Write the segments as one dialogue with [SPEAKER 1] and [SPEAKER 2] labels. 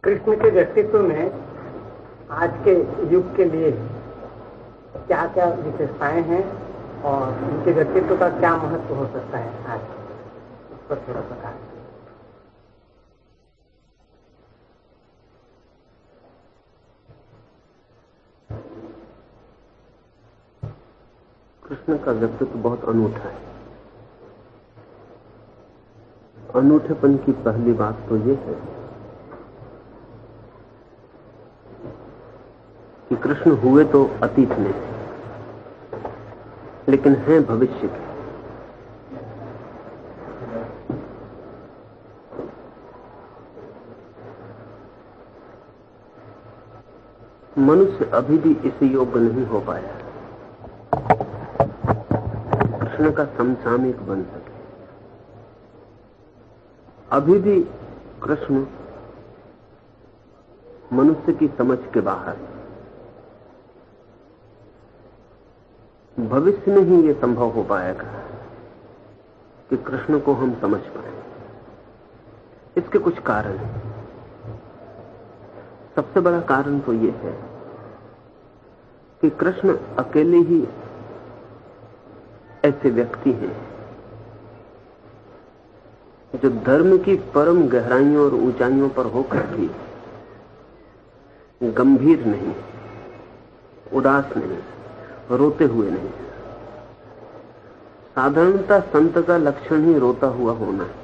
[SPEAKER 1] कृष्ण के व्यक्तित्व में आज के युग के लिए क्या क्या विशेषताएं हैं और उनके व्यक्तित्व का क्या महत्व हो सकता है आज, उस पर थोड़ा सा कहा।
[SPEAKER 2] कृष्ण का व्यक्तित्व बहुत अनूठा है। अनूठेपन की पहली बात तो ये है कि कृष्ण हुए तो अतीत में, लेकिन हैं भविष्य के। मनुष्य अभी भी इस योग्य नहीं हो पाया कृष्ण का समसामयिक बन सके। अभी भी कृष्ण मनुष्य की समझ के बाहर है। भविष्य में ही यह संभव हो पाएगा कि कृष्ण को हम समझ पाए। इसके कुछ कारण हैं। सबसे बड़ा कारण तो यह है कि कृष्ण अकेले ही ऐसे व्यक्ति हैं जो धर्म की परम गहराइयों और ऊंचाइयों पर होकर भी गंभीर नहीं, उदास नहीं, रोते हुए नहीं। साधारणतः संत का लक्षण ही रोता हुआ होना है,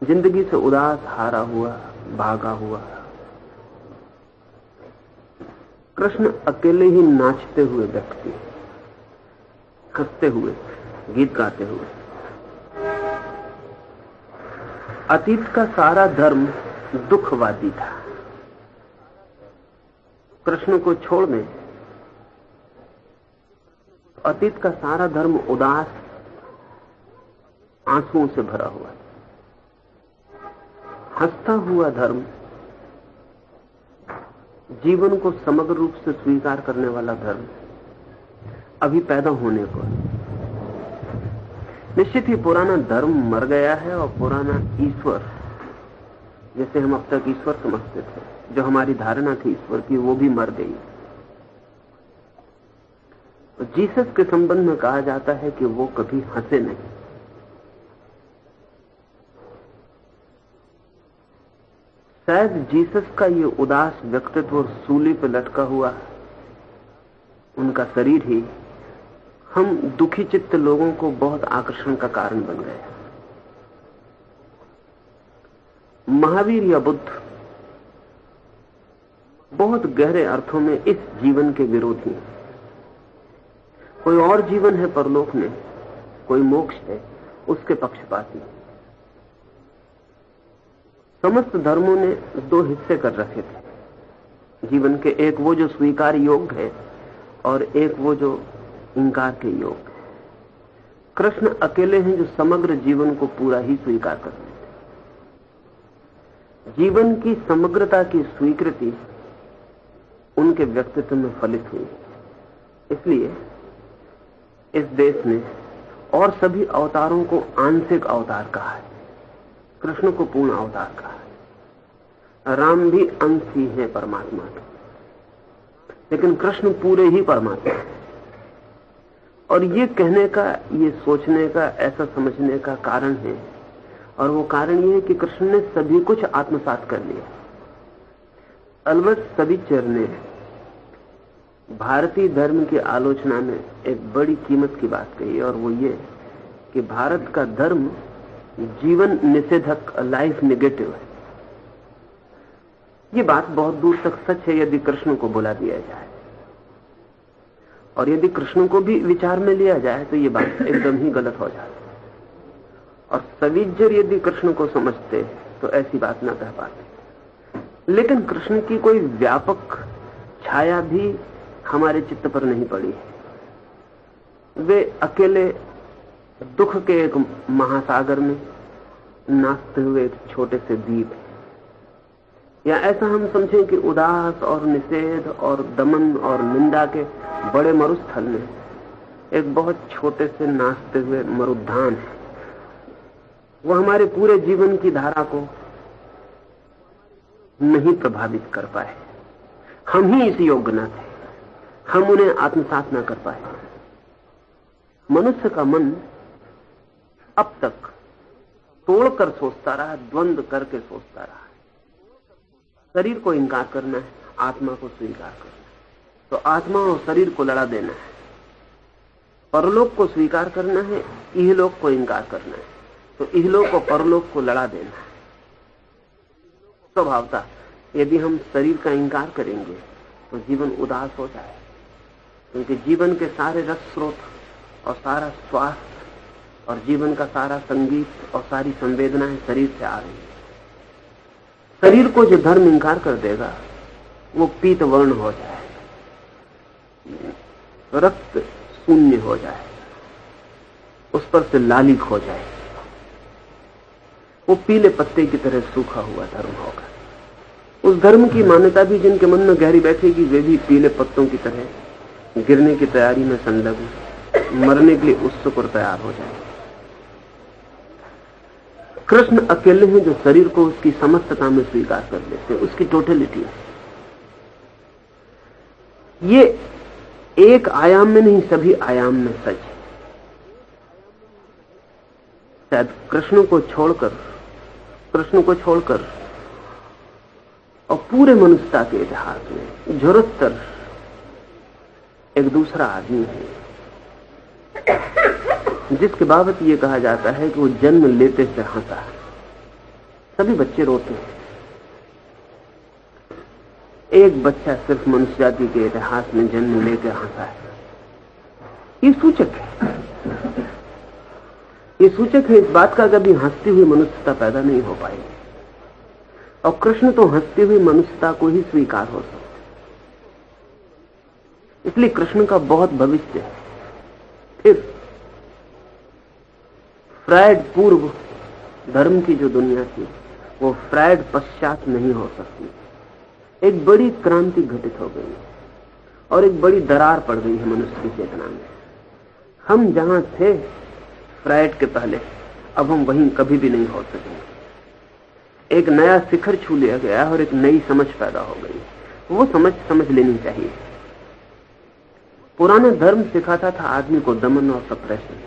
[SPEAKER 2] जिंदगी से उदास, हारा हुआ, भागा हुआ। कृष्ण अकेले ही नाचते हुए व्यक्ति, हंसते हुए, गीत गाते हुए। अतीत का सारा धर्म दुखवादी था। कृष्ण को छोड़ दें, अतीत का सारा धर्म उदास, आंसुओं से भरा हुआ है। हंसता हुआ धर्म, जीवन को समग्र रूप से स्वीकार करने वाला धर्म अभी पैदा होने को। निश्चित ही पुराना धर्म मर गया है और पुराना ईश्वर, जैसे हम अब तक ईश्वर समझते थे, जो हमारी धारणा थी ईश्वर की, वो भी मर गई। जीसस के संबंध में कहा जाता है कि वो कभी हंसे नहीं। शायद जीसस का ये उदास व्यक्तित्व और सूली पर लटका हुआ उनका शरीर ही हम दुखी चित्त लोगों को बहुत आकर्षण का कारण बन गए। महावीर या बुद्ध बहुत गहरे अर्थों में इस जीवन के विरोधी हैं। कोई और जीवन है परलोक में, कोई मोक्ष है, उसके पक्षपाती। समस्त धर्मों ने दो हिस्से कर रखे थे जीवन के, एक वो जो स्वीकार योग्य है और एक वो जो इंकार के योग्य है। कृष्ण अकेले हैं जो समग्र जीवन को पूरा ही स्वीकार करते थे। जीवन की समग्रता की स्वीकृति उनके व्यक्तित्व में फलित हुई। इसलिए इस देश ने और सभी अवतारों को आंशिक अवतार कहा है, कृष्ण को पूर्ण अवतार कहा है। राम भी अंश ही है परमात्मा के, लेकिन कृष्ण पूरे ही परमात्मा है। और ये कहने का, ये सोचने का, ऐसा समझने का कारण है, और वो कारण ये है कि कृष्ण ने सभी कुछ आत्मसात कर लिया। अलबत्त सभी चरने भारतीय धर्म की आलोचना में एक बड़ी कीमत की बात कही, और वो ये कि भारत का धर्म जीवन निषेधक, लाइफ नेगेटिव है। ये बात बहुत दूर तक सच है यदि कृष्ण को बुला दिया जाए, और यदि कृष्ण को भी विचार में लिया जाए तो ये बात एकदम ही गलत हो जाती। और सविज्जर यदि कृष्ण को समझते तो ऐसी बात ना कह पाते। लेकिन कृष्ण की कोई व्यापक छाया भी हमारे चित्त पर नहीं पड़ी है। वे अकेले दुख के एक महासागर में नाचते हुए एक छोटे से द्वीप है, या ऐसा हम समझें कि उदास और निषेध और दमन और निंदा के बड़े मरुस्थल में एक बहुत छोटे से नाचते हुए मरुद्यान है। वो हमारे पूरे जीवन की धारा को नहीं प्रभावित कर पाए। हम ही इस योग्य न थे, हम उन्हें आत्मसात न कर पाए। मनुष्य का मन अब तक तोड़कर सोचता रहा, द्वंद्व करके सोचता रहा। शरीर को इंकार करना है, आत्मा को स्वीकार करना है, तो आत्मा और शरीर को लड़ा देना है। परलोक को स्वीकार करना है, इहलोक को इंकार करना है, तो इहलोक और परलोक को लड़ा देना है। स्वभावतः यदि हम शरीर का इंकार करेंगे तो जीवन उदास हो जाए, क्योंकि जीवन के सारे रस स्रोत और सारा स्वास्थ्य और जीवन का सारा संगीत और सारी संवेदनाएं शरीर से आ रही है। शरीर को जो धर्म इंकार कर देगा वो पीत वर्ण हो जाए, रक्त शून्य हो जाए, उस पर से लालिक हो जाए, वो पीले पत्ते की तरह सूखा हुआ धर्म होगा। उस धर्म की मान्यता भी जिनके मन में गहरी बैठेगी वे भी पीले पत्तों की तरह गिरने की तैयारी में संलग्न, मरने के लिए उत्सुक और तैयार हो जाए। कृष्ण अकेले हैं जो शरीर को उसकी समस्तता में स्वीकार कर लेते हैं, उसकी टोटलिटी है। ये एक आयाम में नहीं, सभी आयाम में सच है। शायद कृष्ण को छोड़कर और पूरे मनुष्यता के इतिहास में जरूरतर एक दूसरा आदमी है जिसके बाबत यह कहा जाता है कि वो जन्म लेते से हंसा है। सभी बच्चे रोते हैं, एक बच्चा सिर्फ मनुष्य जाति के इतिहास में जन्म लेकर हंसा है। ये सूचक है इस बात का कभी हंसती हुई मनुष्यता पैदा नहीं हो पाएगी। और कृष्ण तो हंसती हुई मनुष्यता को ही स्वीकार हो सकते, इसलिए कृष्ण का बहुत भविष्य है। फिर फ्रायड पूर्व धर्म की जो दुनिया थी वो फ्रायड पश्चात नहीं हो सकती। एक बड़ी क्रांति घटित हो गई और एक बड़ी दरार पड़ गई है मनुष्य की चेतना में। हम जहां थे फ्रायड के पहले, अब हम वहीं कभी भी नहीं हो सकेंगे। एक नया शिखर छू लिया गया और एक नई समझ पैदा हो गई, वो समझ लेनी चाहिए। पुराना धर्म सिखाता था आदमी को दमन और सप्रेशन।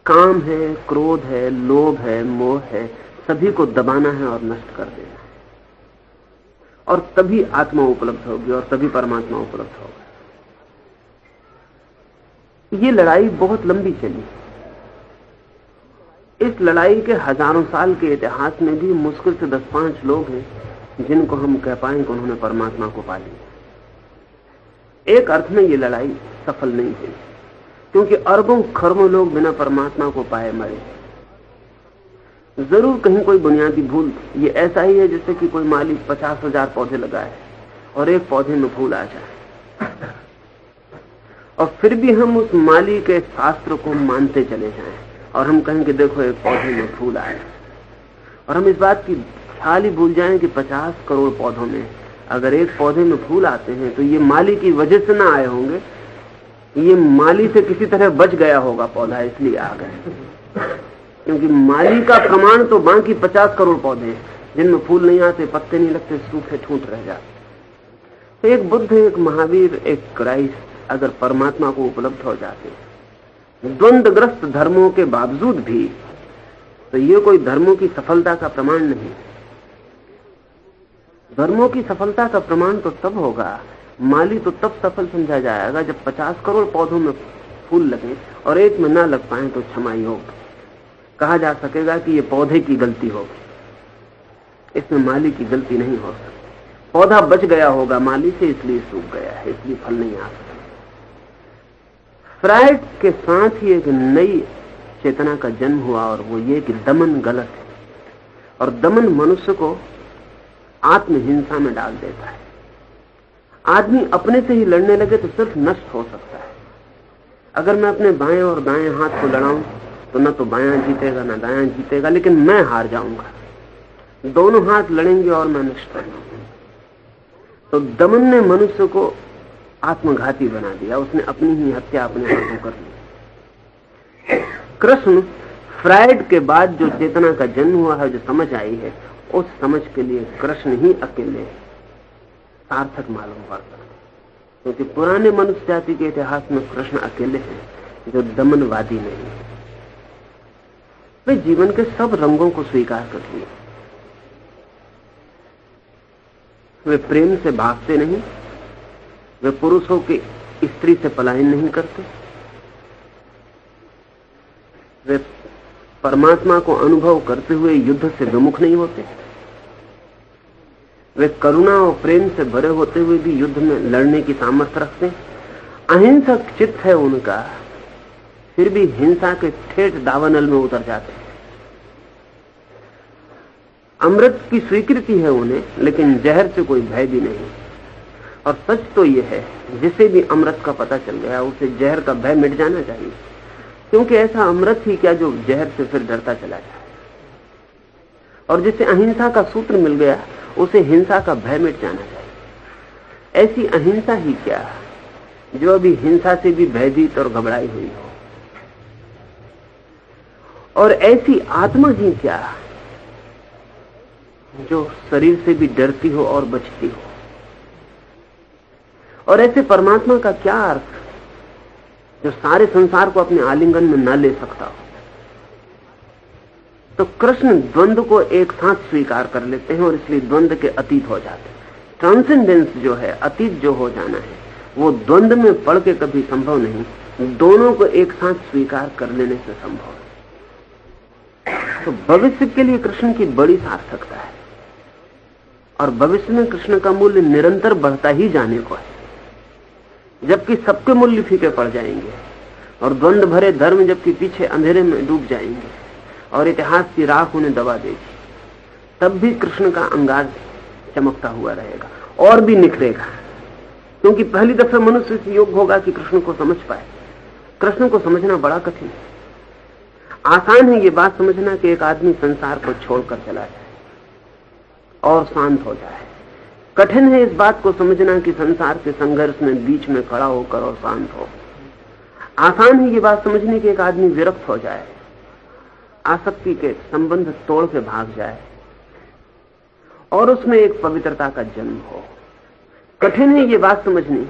[SPEAKER 2] काम है, क्रोध है, लोभ है, मोह है, सभी को दबाना है और नष्ट कर देना है, और तभी आत्मा उपलब्ध होगी और तभी परमात्मा उपलब्ध होगा। ये लड़ाई बहुत लंबी चली। इस लड़ाई के हजारों साल के इतिहास में भी मुश्किल से 10-5 लोग हैं जिनको हम कह पाएं कि उन्होंने परमात्मा को पा लिया। एक अर्थ में ये लड़ाई सफल नहीं हुई, क्योंकि अरबों खरबों लोग बिना परमात्मा को पाए मरे। जरूर कहीं कोई बुनियादी भूल। ये ऐसा ही है जैसे कि कोई माली 50,000 पौधे लगाए और एक पौधे में फूल आ जाए, और फिर भी हम उस माली के शास्त्र को मानते चले जाएं और हम कहें कि देखो एक पौधे में फूल आए, और हम इस बात की ख्याल ही भूल जाएं कि 50 करोड़ पौधों में अगर एक पौधे में फूल आते हैं तो ये माली की वजह से ना आए होंगे, ये माली से किसी तरह बच गया होगा पौधा, इसलिए आ गए। क्योंकि माली का प्रमाण तो बाकी 50 करोड़ पौधे हैं जिनमें फूल नहीं आते, पत्ते नहीं लगते, सूखे ठूंठ रह जाते। तो एक बुद्ध, एक महावीर, एक क्राइस्ट अगर परमात्मा को उपलब्ध हो जाते द्वंद्वग्रस्त धर्मों के बावजूद भी, तो ये कोई धर्मों की सफलता का प्रमाण नहीं। धर्मों की सफलता का प्रमाण तो तब होगा, माली तो तब सफल समझा जाएगा जब 50 करोड़ पौधों में फूल लगे और एक में ना लग पाए तो क्षमा योग कहा जा सकेगा कि ये पौधे की गलती होगी, इसमें माली की गलती नहीं हो सकती। पौधा बच गया होगा माली से, इसलिए सूख गया है, इसलिए फल नहीं आ सकता। फ्रायड के साथ ही एक नई चेतना का जन्म हुआ, और वो ये कि दमन गलत है, और दमन मनुष्य को आत्महिंसा में डाल देता है। आदमी अपने से ही लड़ने लगे तो सिर्फ नष्ट हो सकता है। अगर मैं अपने बाएं और दाएं हाथ को लड़ाऊं तो न तो बायां जीतेगा न दायां जीतेगा, लेकिन मैं हार जाऊंगा। दोनों हाथ लड़ेंगे और मैं नष्ट हो जाऊंगा। तो दमन ने मनुष्य को आत्मघाती बना दिया, उसने अपनी ही हत्या अपने हाथों कर ली। कृष्ण फ्रायड के बाद जो चेतना का जन्म हुआ है, जो समझ आई है, उस समझ के लिए कृष्ण ही अकेले सार्थक मालूम पड़ सकते, क्योंकि पुराने मनुष्य जाति के इतिहास में कृष्ण अकेले हैं जो दमनवादी नहीं। वे जीवन के सब रंगों को स्वीकार कर लिए। वे प्रेम से भागते नहीं, वे पुरुषों की स्त्री से पलायन नहीं करते, वे परमात्मा को अनुभव करते हुए युद्ध से विमुख नहीं होते, वे करुणा और प्रेम से भरे होते हुए भी युद्ध में लड़ने की सामर्थ्य रखते हैं। अहिंसक चित्त है उनका, फिर भी हिंसा के ठेठ दावानल में उतर जाते हैं। अमृत की स्वीकृति है उन्हें, लेकिन जहर से कोई भय भी नहीं। और सच तो यह है, जिसे भी अमृत का पता चल गया उसे जहर का भय मिट जाना चाहिए, क्योंकि ऐसा अमृत ही क्या जो जहर से फिर डरता चला जाए। और जिसे अहिंसा का सूत्र मिल गया उसे हिंसा का भय मिट जाना चाहिए। ऐसी अहिंसा ही क्या जो अभी हिंसा से भी भयभीत और घबराई हुई हो, और ऐसी आत्मा ही क्या जो शरीर से भी डरती हो और बचती हो। और ऐसे परमात्मा का क्या अर्थ जो सारे संसार को अपने आलिंगन में न ले सकता हो। तो कृष्ण द्वंद्व को एक साथ स्वीकार कर लेते हैं और इसलिए द्वंद्व के अतीत हो जाते हैं। ट्रांसेंडेंस जो है, अतीत जो हो जाना है, वो द्वंद्व में पड़ के कभी संभव नहीं, दोनों को एक साथ स्वीकार कर लेने से संभव है। तो भविष्य के लिए कृष्ण की बड़ी सार्थकता है, और भविष्य में कृष्ण का मूल्य निरंतर बढ़ता ही जाने को है, जबकि सबके मूल्य फीके पड़ जाएंगे और द्वंद्व भरे धर्म जबकि पीछे अंधेरे में डूब जाएंगे और इतिहास की राख उन्हें दबा देगी, तब भी कृष्ण का अंगार चमकता हुआ रहेगा और भी निखरेगा, क्योंकि पहली दफे मनुष्य इस योग्य होगा कि कृष्ण को समझ पाए। कृष्ण को समझना बड़ा कठिन है। आसान है ये बात समझना कि एक आदमी संसार को छोड़कर चला जाए और शांत हो जाए। कठिन है इस बात को समझना कि संसार के संघर्ष में बीच में खड़ा होकर और शांत हो। आसान है ये बात समझने कि एक आदमी विरक्त हो जाए, आसक्ति के संबंध तोड़ के भाग जाए और उसमें एक पवित्रता का जन्म हो। कठिन है ये बात समझनी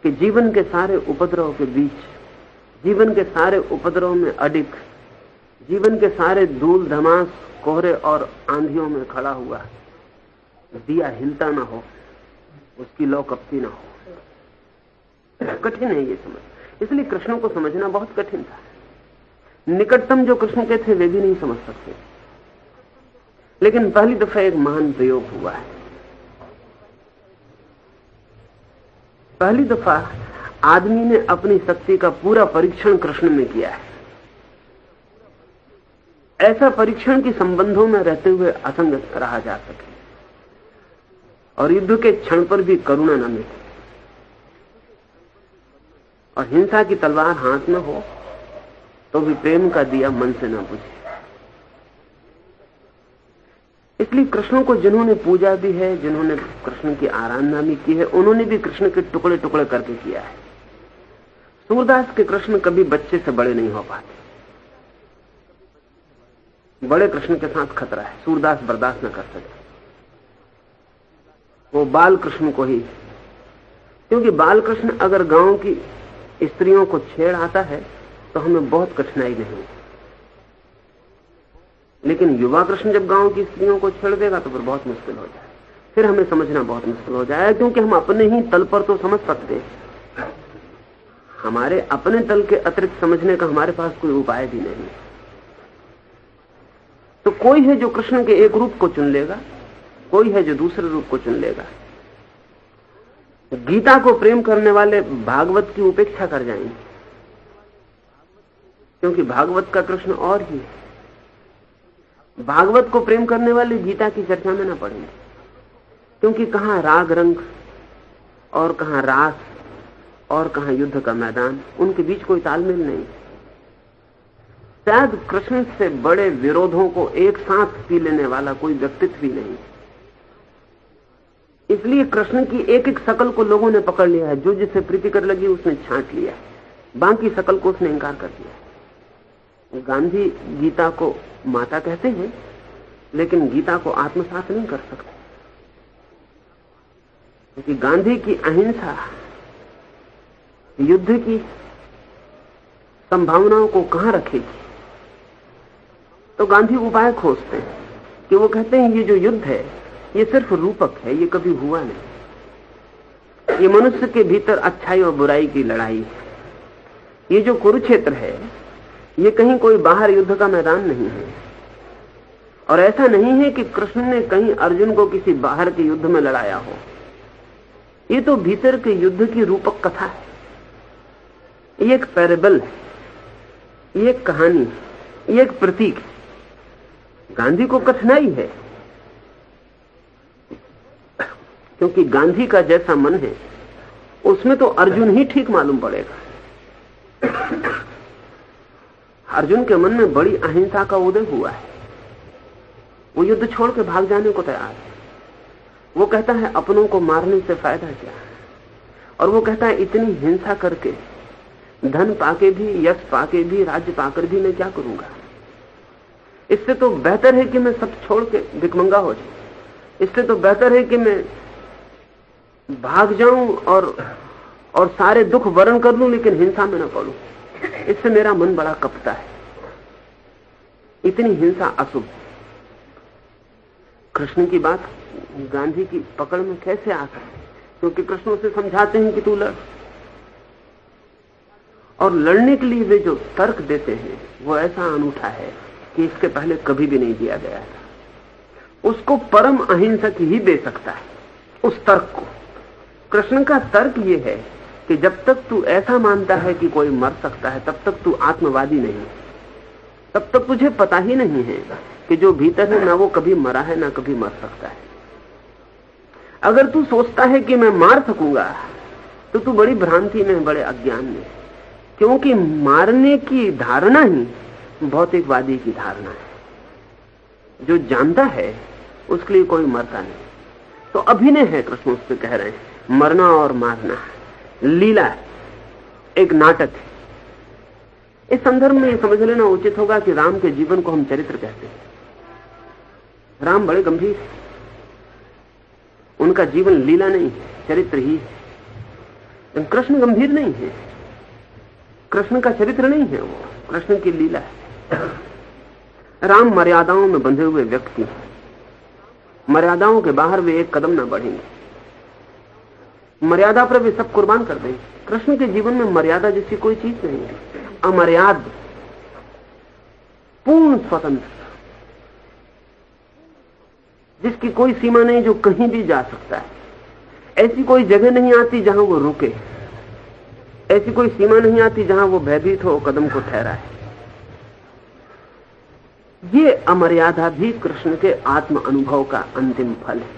[SPEAKER 2] कि जीवन के सारे उपद्रव के बीच, जीवन के सारे उपद्रव में अडिग, जीवन के सारे धूल धमास कोहरे और आंधियों में खड़ा हुआ दिया हिलता ना हो, उसकी लौ कपती ना हो। कठिन है ये समझ, इसलिए कृष्ण को समझना बहुत कठिन था। निकटतम जो कृष्ण के थे वे भी नहीं समझ सकते, लेकिन पहली दफा एक महान प्रयोग हुआ है। पहली दफा आदमी ने अपनी शक्ति का पूरा परीक्षण कृष्ण में किया है। ऐसा परीक्षण की संबंधों में रहते हुए असंग रहा जा सके और युद्ध के क्षण पर भी करुणा न मिले और हिंसा की तलवार हाथ में हो तो भी प्रेम का दिया मन से न बुझे। इसलिए कृष्ण को जिन्होंने पूजा भी है, जिन्होंने कृष्ण की आराधना भी की है, उन्होंने भी कृष्ण के टुकड़े टुकड़े करके किया है। सूरदास के कृष्ण कभी बच्चे से बड़े नहीं हो पाते। बड़े कृष्ण के साथ खतरा है, सूरदास बर्दाश्त न कर सके। वो बाल कृष्ण को ही, क्योंकि बाल कृष्ण अगर गांव की स्त्रियों को छेड़ आता है तो हमें बहुत कठिनाई नहीं होती, लेकिन युवा कृष्ण जब गांव की स्त्रियों को छेड़ देगा तो फिर बहुत मुश्किल हो जाए, फिर हमें समझना बहुत मुश्किल हो जाए, क्योंकि हम अपने ही तल पर तो समझ सकते हैं, हमारे अपने तल के अतिरिक्त समझने का हमारे पास कोई उपाय भी नहीं। तो कोई है जो कृष्ण के एक रूप को चुन लेगा, कोई है जो दूसरे रूप को चुन लेगा। गीता को प्रेम करने वाले भागवत की उपेक्षा कर जाएंगे, क्योंकि भागवत का कृष्ण और ही है। भागवत को प्रेम करने वाले गीता की चर्चा में ना पड़ेंगे, क्योंकि कहां राग रंग और कहां रास और कहां युद्ध का मैदान, उनके बीच कोई तालमेल नहीं। शायद कृष्ण से बड़े विरोधों को एक साथ पी लेने वाला कोई व्यक्तित्व भी नहीं। इसलिए कृष्ण की एक एक शकल को लोगों ने पकड़ लिया है, जो जिसे प्रीतिकर लगी उसने छांट लिया, बाकी शकल को उसने इंकार कर दिया। गांधी गीता को माता कहते हैं, लेकिन गीता को आत्मसात नहीं कर सकते, क्योंकि गांधी की अहिंसा युद्ध की संभावनाओं को कहां रखेगी। तो गांधी उपाय खोजते हैं कि वो कहते हैं ये जो युद्ध है ये सिर्फ रूपक है, ये कभी हुआ नहीं। ये मनुष्य के भीतर अच्छाई और बुराई की लड़ाई है। ये जो कुरुक्षेत्र है ये कहीं कोई बाहर युद्ध का मैदान नहीं है, और ऐसा नहीं है कि कृष्ण ने कहीं अर्जुन को किसी बाहर के युद्ध में लड़ाया हो। ये तो भीतर के युद्ध की रूपक कथा है, ये एक पैरेबल है, ये एक कहानी है, ये एक प्रतीक है। गांधी को कठिनाई है, क्योंकि गांधी का जैसा मन है उसमें तो अर्जुन ही ठीक मालूम पड़ेगा। अर्जुन के मन में बड़ी अहिंसा का उदय हुआ है, वो युद्ध छोड़ के भाग जाने को तैयार है। वो कहता है अपनों को मारने से फायदा क्या, और वो कहता है इतनी हिंसा करके धन पाके भी, यश पाके भी, राज्य पाकर भी मैं क्या करूंगा। इससे तो बेहतर है कि मैं सब छोड़ के भिखमंगा हो जाऊं। इससे तो बेहतर है कि मैं भाग जाऊं और सारे दुख वरण कर लूं, लेकिन हिंसा में न पड़ूं। इससे मेरा मन बड़ा कपता है, इतनी हिंसा अशुभ। कृष्ण की बात गांधी की पकड़ में कैसे आ सकती, क्योंकि कृष्ण उसे समझाते हैं कि तू लड़, और लड़ने के लिए वे जो तर्क देते हैं वो ऐसा अनूठा है कि इसके पहले कभी भी नहीं दिया गया था। उसको परम अहिंसक ही दे सकता है उस तर्क को। कृष्ण का तर्क ये है कि जब तक तू ऐसा मानता है कि कोई मर सकता है तब तक तू आत्मवादी नहीं, तब तक तुझे पता ही नहीं है कि जो भीतर है ना वो कभी मरा है ना कभी मर सकता है। अगर तू सोचता है कि मैं मार सकूंगा तो तू बड़ी भ्रांति में, बड़े अज्ञान में, क्योंकि मारने की धारणा ही भौतिकवादी की धारणा है। जो जानता है उसके लिए कोई मरता नहीं। तो अभिनय है, कृष्ण उससे कह रहे हैं, मरना और मारना लीला है, एक नाटक है। इस संदर्भ में यह समझ लेना उचित होगा कि राम के जीवन को हम चरित्र कहते हैं। राम बड़े गंभीर है, उनका जीवन लीला नहीं है, चरित्र ही है। कृष्ण गंभीर नहीं है, कृष्ण का चरित्र नहीं है, वो कृष्ण की लीला है। राम मर्यादाओं में बंधे हुए व्यक्ति हैं, मर्यादाओं के बाहर वे एक कदम ना बढ़ेंगे, मर्यादा पर वे सब कुर्बान कर देंगे। कृष्ण के जीवन में मर्यादा जैसी कोई चीज नहीं है, अमर्याद, पूर्ण स्वतंत्र, जिसकी कोई सीमा नहीं, जो कहीं भी जा सकता है। ऐसी कोई जगह नहीं आती जहां वो रुके, ऐसी कोई सीमा नहीं आती जहां वो भयभीत हो कदम को ठहराए। ये अमर्यादा भी कृष्ण के आत्म अनुभव का अंतिम फल है।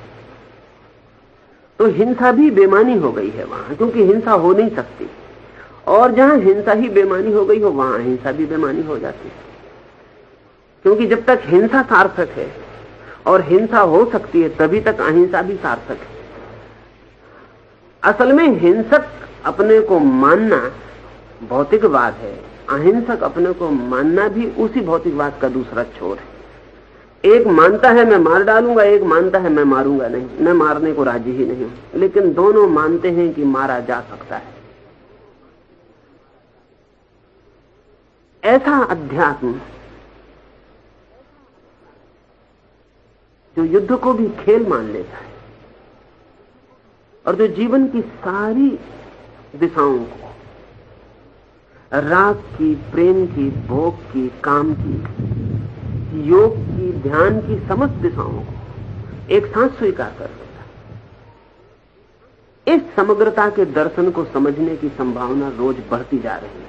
[SPEAKER 2] तो हिंसा भी बेमानी हो गई है वहां, क्योंकि हिंसा हो नहीं सकती, और जहां हिंसा ही बेमानी हो गई हो वहां अहिंसा भी बेमानी हो जाती है। क्योंकि जब तक हिंसा सार्थक है और हिंसा हो सकती है तभी तक अहिंसा भी सार्थक है। असल में हिंसक अपने को मानना भौतिकवाद है, अहिंसक अपने को मानना भी उसी भौतिकवाद का दूसरा छोर है। एक मानता है मैं मार डालूंगा, एक मानता है मैं मारूंगा नहीं, मैं मारने को राजी ही नहीं हूं, लेकिन दोनों मानते हैं कि मारा जा सकता है। ऐसा अध्यात्म जो युद्ध को भी खेल मान लेता है और जो जीवन की सारी दिशाओं को, राग की, प्रेम की, भोग की, काम की, योग की, ध्यान की, समस्त दिशाओं को एक साथ स्वीकार कर लेता है। इस समग्रता के दर्शन को समझने की संभावना रोज बढ़ती जा रही है,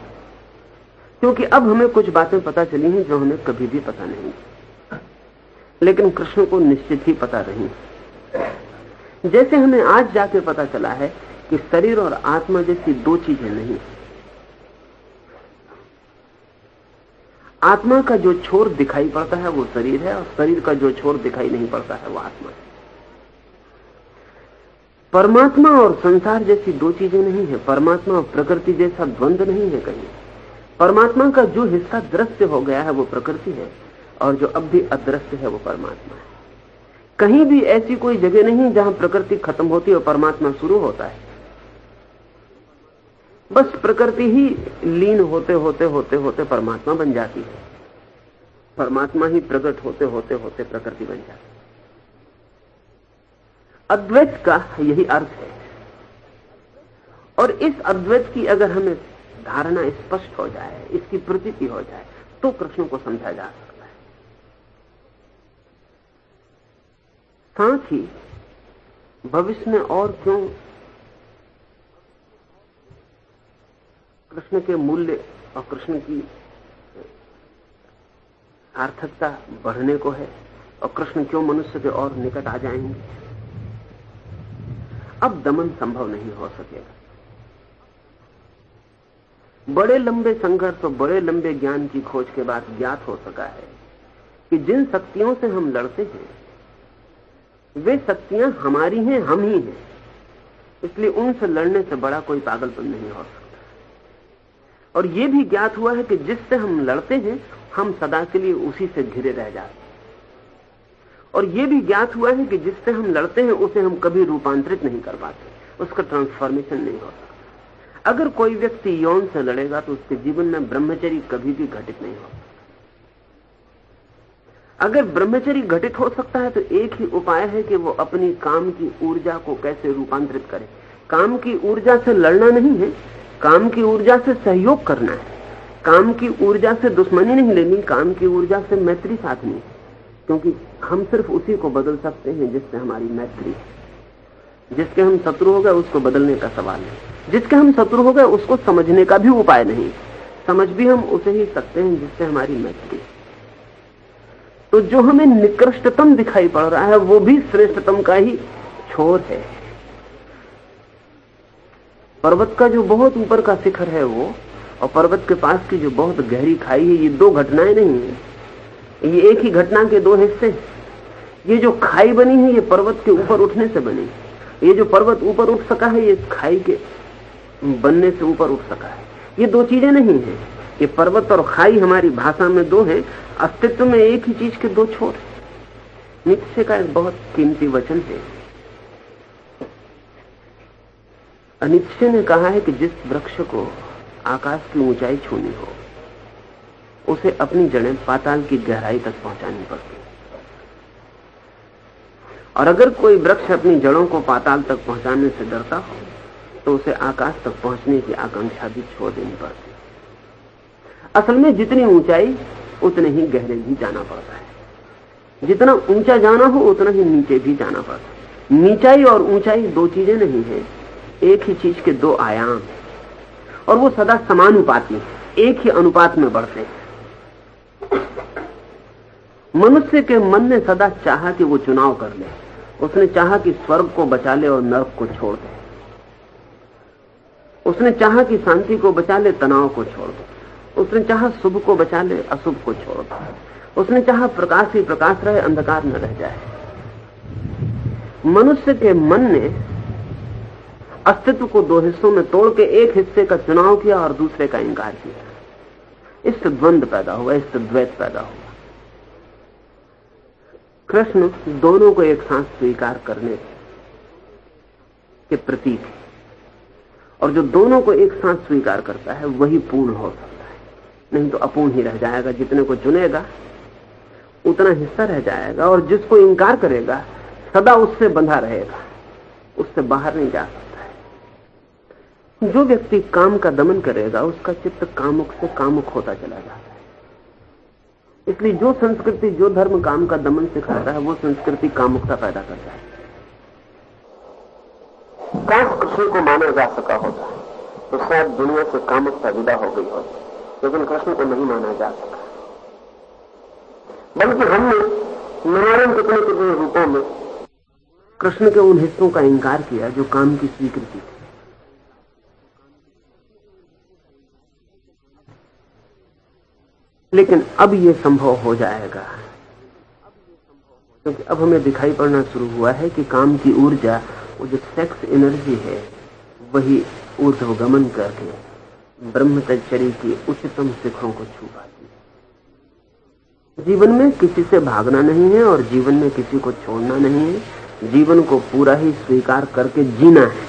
[SPEAKER 2] क्योंकि अब हमें कुछ बातें पता चली हैं जो हमें कभी भी पता नहीं, लेकिन कृष्ण को निश्चित ही पता रही। जैसे हमें आज जाके पता चला है कि शरीर और आत्मा जैसी दो चीजें नहीं। आत्मा का जो छोर दिखाई पड़ता है वो शरीर है, और शरीर का जो छोर दिखाई नहीं पड़ता है वो आत्मा है। परमात्मा और संसार जैसी दो चीजें नहीं है, परमात्मा और प्रकृति जैसा द्वंद्व नहीं है कहीं। परमात्मा का जो हिस्सा दृश्य हो गया है वो प्रकृति है, और जो अब भी अदृश्य है वो परमात्मा है। कहीं भी ऐसी कोई जगह नहीं जहां प्रकृति खत्म होती है और परमात्मा शुरू होता है। बस प्रकृति ही लीन होते होते होते होते परमात्मा बन जाती है, परमात्मा ही प्रकट होते होते होते प्रकृति बन जाती है। अद्वैत का यही अर्थ है। और इस अद्वैत की अगर हमें धारणा स्पष्ट हो जाए, इसकी प्रतीति हो जाए, तो कृष्ण को समझा जा सकता है। साथ ही भविष्य में और क्यों कृष्ण के मूल्य और कृष्ण की सार्थकता बढ़ने को है, और कृष्ण क्यों मनुष्य के और निकट आ जाएंगे। अब दमन संभव नहीं हो सकेगा। बड़े लंबे संघर्ष और बड़े लंबे ज्ञान की खोज के बाद ज्ञात हो सका है कि जिन शक्तियों से हम लड़ते हैं वे शक्तियां हमारी हैं, हम ही हैं। इसलिए उनसे लड़ने से बड़ा कोई पागलपन नहीं हो सकता। और यह भी ज्ञात हुआ है कि जिससे हम लड़ते हैं हम सदा के लिए उसी से घिरे रह जाते हैं। और यह भी ज्ञात हुआ है कि जिससे हम लड़ते हैं उसे हम कभी रूपांतरित नहीं कर पाते, उसका ट्रांसफॉर्मेशन नहीं होता। अगर कोई व्यक्ति यौन से लड़ेगा तो उसके जीवन में ब्रह्मचर्य कभी भी घटित नहीं होता। अगर ब्रह्मचर्य घटित हो सकता है तो एक ही उपाय है कि वो अपनी काम की ऊर्जा को कैसे रूपांतरित करे। काम की ऊर्जा से लड़ना नहीं है, काम की ऊर्जा से सहयोग करना है। काम की ऊर्जा से दुश्मनी नहीं लेनी, काम की ऊर्जा से मैत्री साधनी है। क्योंकि हम सिर्फ उसी को बदल सकते हैं जिससे हमारी मैत्री है। जिसके हम शत्रु हो गए उसको बदलने का सवाल है, जिसके हम शत्रु हो गए उसको समझने का भी उपाय नहीं। समझ भी हम उसे ही सकते हैं जिससे हमारी मैत्री है। तो जो हमें निकृष्टतम दिखाई पड़ रहा है वो भी श्रेष्ठतम का ही छोर है। पर्वत का जो बहुत ऊपर का शिखर है वो, और पर्वत के पास की जो बहुत गहरी खाई है, ये दो घटनाएं नहीं है, ये एक ही घटना के दो हिस्से। ये जो खाई बनी है ये पर्वत के ऊपर उठने से बनी। ये जो पर्वत ऊपर उठ सका है ये खाई के बनने से ऊपर उठ सका है। ये दो चीजें नहीं है। ये पर्वत और खाई हमारी भाषा में दो है, अस्तित्व में एक ही चीज के दो छोर। नीत्शे का एक बहुत कीमती वचन है। नीत्शे ने कहा है कि जिस वृक्ष को आकाश की ऊंचाई छूनी हो उसे अपनी जड़ें पाताल की गहराई तक पहुंचानी पड़ती। और अगर कोई वृक्ष अपनी जड़ों को पाताल तक पहुंचाने से डरता हो तो उसे आकाश तक पहुंचने की आकांक्षा भी छोड़ देनी पड़ती। असल में जितनी ऊंचाई उतने ही गहरे भी जाना पड़ता है। जितना ऊंचा जाना हो उतना ही नीचे भी जाना पड़ता है। नीचाई और ऊंचाई दो चीजें नहीं है, एक ही चीज के दो आयाम, और वो सदा समानुपाती है, एक ही अनुपात में बढ़ते हैं। मनुष्य के मन ने सदा चाहा कि वो चुनाव कर ले। उसने चाहा कि स्वर्ग को बचा ले और नरक को छोड़ दे। उसने चाहा कि शांति को बचा ले, तनाव को छोड़ दे। उसने चाहा शुभ को बचा ले, अशुभ को छोड़ दे। उसने चाहा प्रकाश ही प्रकाश रहे, अंधकार न रह जाए। मनुष्य के मन ने अस्तित्व को दो हिस्सों में तोड़ के एक हिस्से का चुनाव किया और दूसरे का इंकार किया। इससे द्वंद्व पैदा हुआ, इससे द्वैत पैदा हुआ। कृष्ण दोनों को एक साथ स्वीकार करने के प्रतीक है, और जो दोनों को एक साथ स्वीकार करता है वही पूर्ण हो सकता है, नहीं तो अपूर्ण ही रह जाएगा। जितने को चुनेगा उतना हिस्सा रह जाएगा, और जिसको इंकार करेगा सदा उससे बंधा रहेगा, उससे बाहर नहीं जा सकता है। जो व्यक्ति काम का दमन करेगा उसका चित्त कामुक से कामुक होता चला जाता है। इसलिए जो संस्कृति, जो धर्म काम का दमन सिखाता है वो संस्कृति कामुकता पैदा करता है। काश कृष्ण को माना जा सका होता तो शायद दुनिया से कामुकता विदा हो गई होती, लेकिन कृष्ण को नहीं माना जा सका। बल्कि हमने नारायण कितने कितने रूपों में कृष्ण के उन हिस्सों का इंकार किया जो काम की स्वीकृति थी। लेकिन अब यह संभव हो जाएगा, क्योंकि अब हमें दिखाई पड़ना शुरू हुआ है कि काम की ऊर्जा, वो जो सेक्स एनर्जी है, वही ऊर्ध्वगमन करके ब्रह्मचर्य की उच्चतम शिखरों को छू पाती है। जीवन में किसी से भागना नहीं है और जीवन में किसी को छोड़ना नहीं है। जीवन को पूरा ही स्वीकार करके जीना है।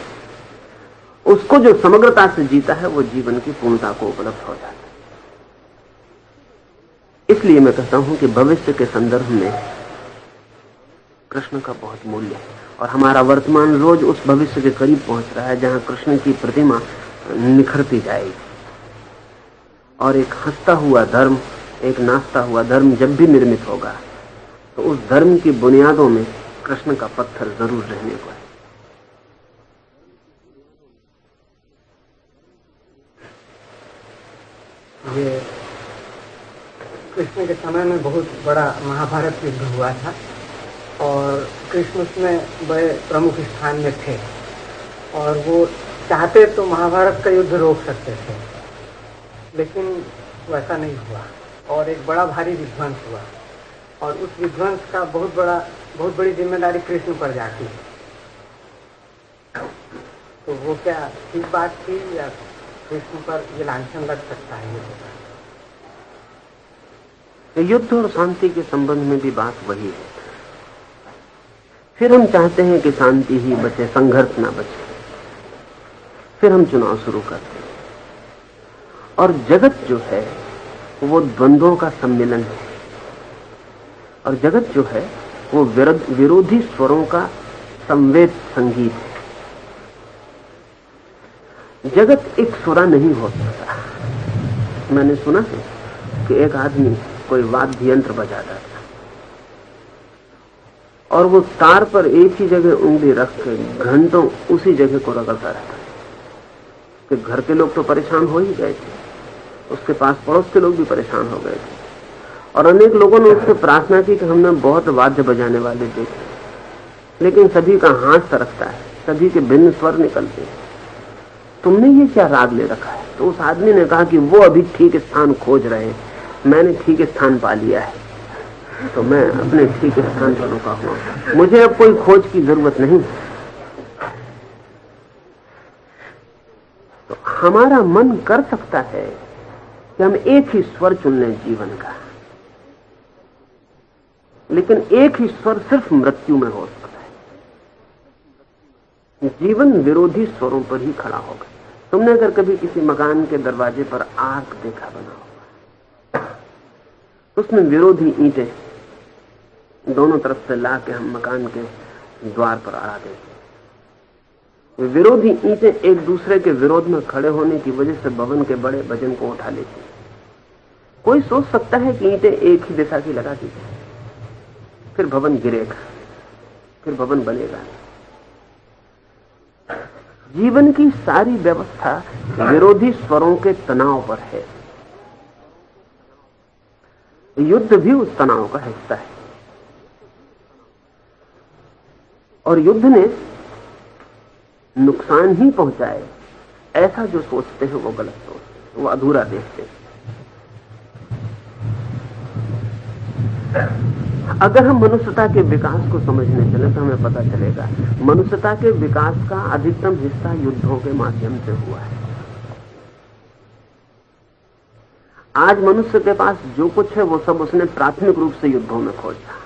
[SPEAKER 2] उसको जो समग्रता से जीता है वो जीवन की पूर्णता को उपलब्ध हो जाता है। इसलिए मैं कहता हूं कि भविष्य के संदर्भ में कृष्ण का बहुत मूल्य है और हमारा वर्तमान रोज उस भविष्य के करीब पहुंच रहा है जहां कृष्ण की प्रतिमा निखरती जाएगी। और एक हंसता हुआ धर्म, एक नाचता हुआ धर्म जब भी निर्मित होगा तो उस धर्म की बुनियादों में कृष्ण का पत्थर जरूर रहने को है।
[SPEAKER 1] ये कृष्ण के समय में बहुत बड़ा महाभारत युद्ध हुआ था और कृष्ण उसमें बड़े प्रमुख स्थान में थे और वो चाहते तो महाभारत का युद्ध रोक सकते थे, लेकिन वैसा नहीं हुआ और एक बड़ा भारी विध्वंस हुआ और उस विध्वंस का बहुत बड़ी जिम्मेदारी कृष्ण पर जाती है। तो वो क्या ठीक बात थी या कृष्ण पर ये लांछन लग सकता है? ये
[SPEAKER 2] युद्ध और शांति के संबंध में भी बात वही है। फिर हम चाहते हैं कि शांति ही बचे, संघर्ष ना बचे। फिर हम चुनाव शुरू करते हैं और जगत जो है वो द्वंद्वों का सम्मेलन है और जगत जो है वो विरोधी स्वरों का संवेद संगीत है। जगत एक सुरा नहीं हो सकता। मैंने सुना है कि एक आदमी कोई वाद्य यंत्र बजाता था और वो तार पर एक ही जगह उंगली रख के घंटों उसी जगह को रगड़ता रहता। कि घर के लोग तो परेशान हो ही गए थे, उसके पास पड़ोस के लोग भी परेशान हो गए थे और अनेक लोगों ने उससे प्रार्थना की कि हमने बहुत वाद्य बजाने वाले देखे, लेकिन सभी का हाथ सरकता है, सभी के भिन्न स्वर निकलते हैं, तुमने ये क्या राग ले रखा है? तो उस आदमी ने कहा कि वो अभी ठीक स्थान खोज रहे हैं, मैंने ठीक स्थान पा लिया है, तो मैं अपने ठीक स्थान पर रुका हुआ, मुझे अब कोई खोज की जरूरत नहीं। तो हमारा मन कर सकता है कि हम एक ही स्वर चुन लें जीवन का, लेकिन एक ही स्वर सिर्फ मृत्यु में हो सकता है। जीवन विरोधी स्वरों पर ही खड़ा होगा। तुमने अगर कभी किसी मकान के दरवाजे पर आग देखा बना होगा, उसमें विरोधी ईंटें दोनों तरफ से ला के हम मकान के द्वार पर अड़ा देते। विरोधी ईंटें एक दूसरे के विरोध में खड़े होने की वजह से भवन के बड़े वजन को उठा लेती। कोई सोच सकता है कि ईंटें एक ही दिशा की लगा दी जाए, फिर भवन गिरेगा, फिर भवन बनेगा। जीवन की सारी व्यवस्था विरोधी स्वरों के तनाव पर है। युद्ध भी उस तनाव का हिस्सा है और युद्ध ने नुकसान ही पहुंचाए ऐसा जो सोचते हैं वो गलत सोचते हैं, वो अधूरा देखते हैं। अगर हम मनुष्यता के विकास को समझने चले तो हमें पता चलेगा मनुष्यता के विकास का अधिकतम हिस्सा युद्धों के माध्यम से हुआ है। आज मनुष्य के पास जो कुछ है वो सब उसने प्राथमिक रूप से युद्धों में खोजा।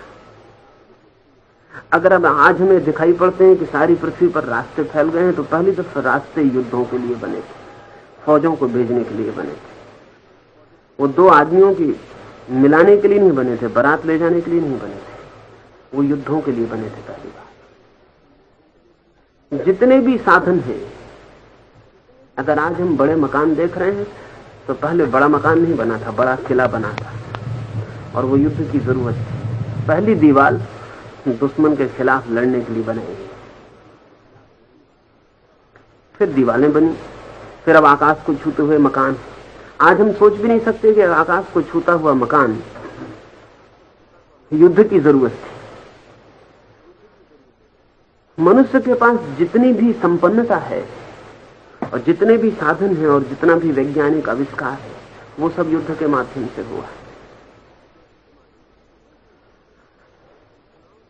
[SPEAKER 2] अगर अब आज हमें दिखाई पड़ते हैं कि सारी पृथ्वी पर रास्ते फैल गए हैं, तो पहली दफा रास्ते युद्धों के लिए बने थे, फौजों को भेजने के लिए बने थे। वो दो आदमियों की मिलाने के लिए नहीं बने थे, बारात ले जाने के लिए नहीं बने थे, वो युद्धों के लिए बने थे। पहली बार जितने भी साधन हैं, अगर आज हम बड़े मकान देख रहे हैं तो पहले बड़ा मकान नहीं बना था, बड़ा किला बना था और वो युद्ध की जरूरत थी। पहली दीवार दुश्मन के खिलाफ लड़ने के लिए बनाई, फिर दीवारें बनी, फिर अब आकाश को छूते हुए मकान। आज हम सोच भी नहीं सकते कि आकाश को छूता हुआ मकान युद्ध की जरूरत थी। मनुष्य के पास जितनी भी संपन्नता है और जितने भी साधन हैं और जितना भी वैज्ञानिक आविष्कार है, वो सब युद्ध के माध्यम से हुआ है।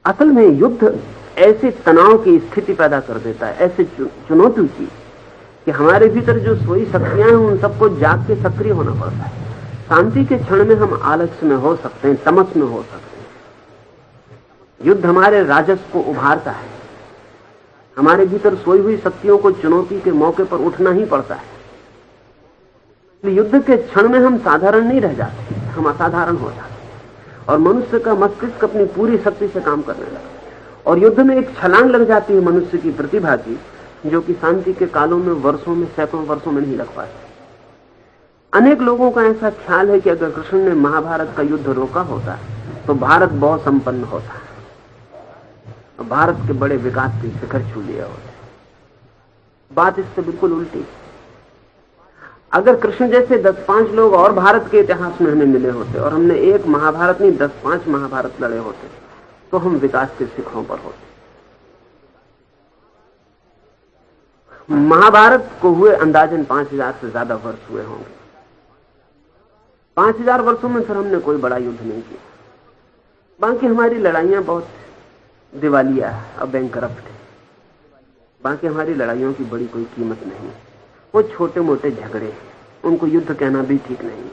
[SPEAKER 2] असल में युद्ध ऐसे तनाव की स्थिति पैदा कर देता है, ऐसे चुनौती की, कि हमारे भीतर जो सोई शक्तियां हैं उन सबको जाग के सक्रिय होना पड़ता है। शांति के क्षण में हम आलस्य में हो सकते हैं, तमस में हो सकते हैं। युद्ध हमारे राजस को उभारता है, हमारे भीतर सोई हुई शक्तियों को चुनौती के मौके पर उठना ही पड़ता है। युद्ध के क्षण में हम साधारण नहीं रह जाते, हम असाधारण हो जाते और मनुष्य का मस्तिष्क अपनी पूरी शक्ति से काम करने लगता है और युद्ध में एक छलांग लग जाती है मनुष्य की प्रतिभा की, जो कि शांति के कालों में, वर्षों में, सैकड़ों वर्षों में नहीं लग पाती। अनेक लोगों का ऐसा ख्याल है कि अगर कृष्ण ने महाभारत का युद्ध रोका होता तो भारत बहुत संपन्न होता और भारत के बड़े विकास के शिखर छू लिया होता। बात इससे बिल्कुल उल्टी। अगर कृष्ण जैसे 10-5 लोग और भारत के इतिहास में हमें मिले होते और हमने एक महाभारत नहीं 10-5 महाभारत लड़े होते तो हम विकास के शिखरों पर होते। महाभारत को हुए अंदाजन 5000 से ज्यादा वर्ष हुए होंगे। 5000 वर्षों में फिर हमने कोई बड़ा युद्ध नहीं किया। बाकी हमारी लड़ाइयां बहुत दिवालिया और बैंकरप्ट है। बाकी हमारी लड़ाइयों की बड़ी कोई कीमत नहीं है। वो छोटे मोटे झगड़े हैं, उनको युद्ध कहना भी ठीक नहीं है।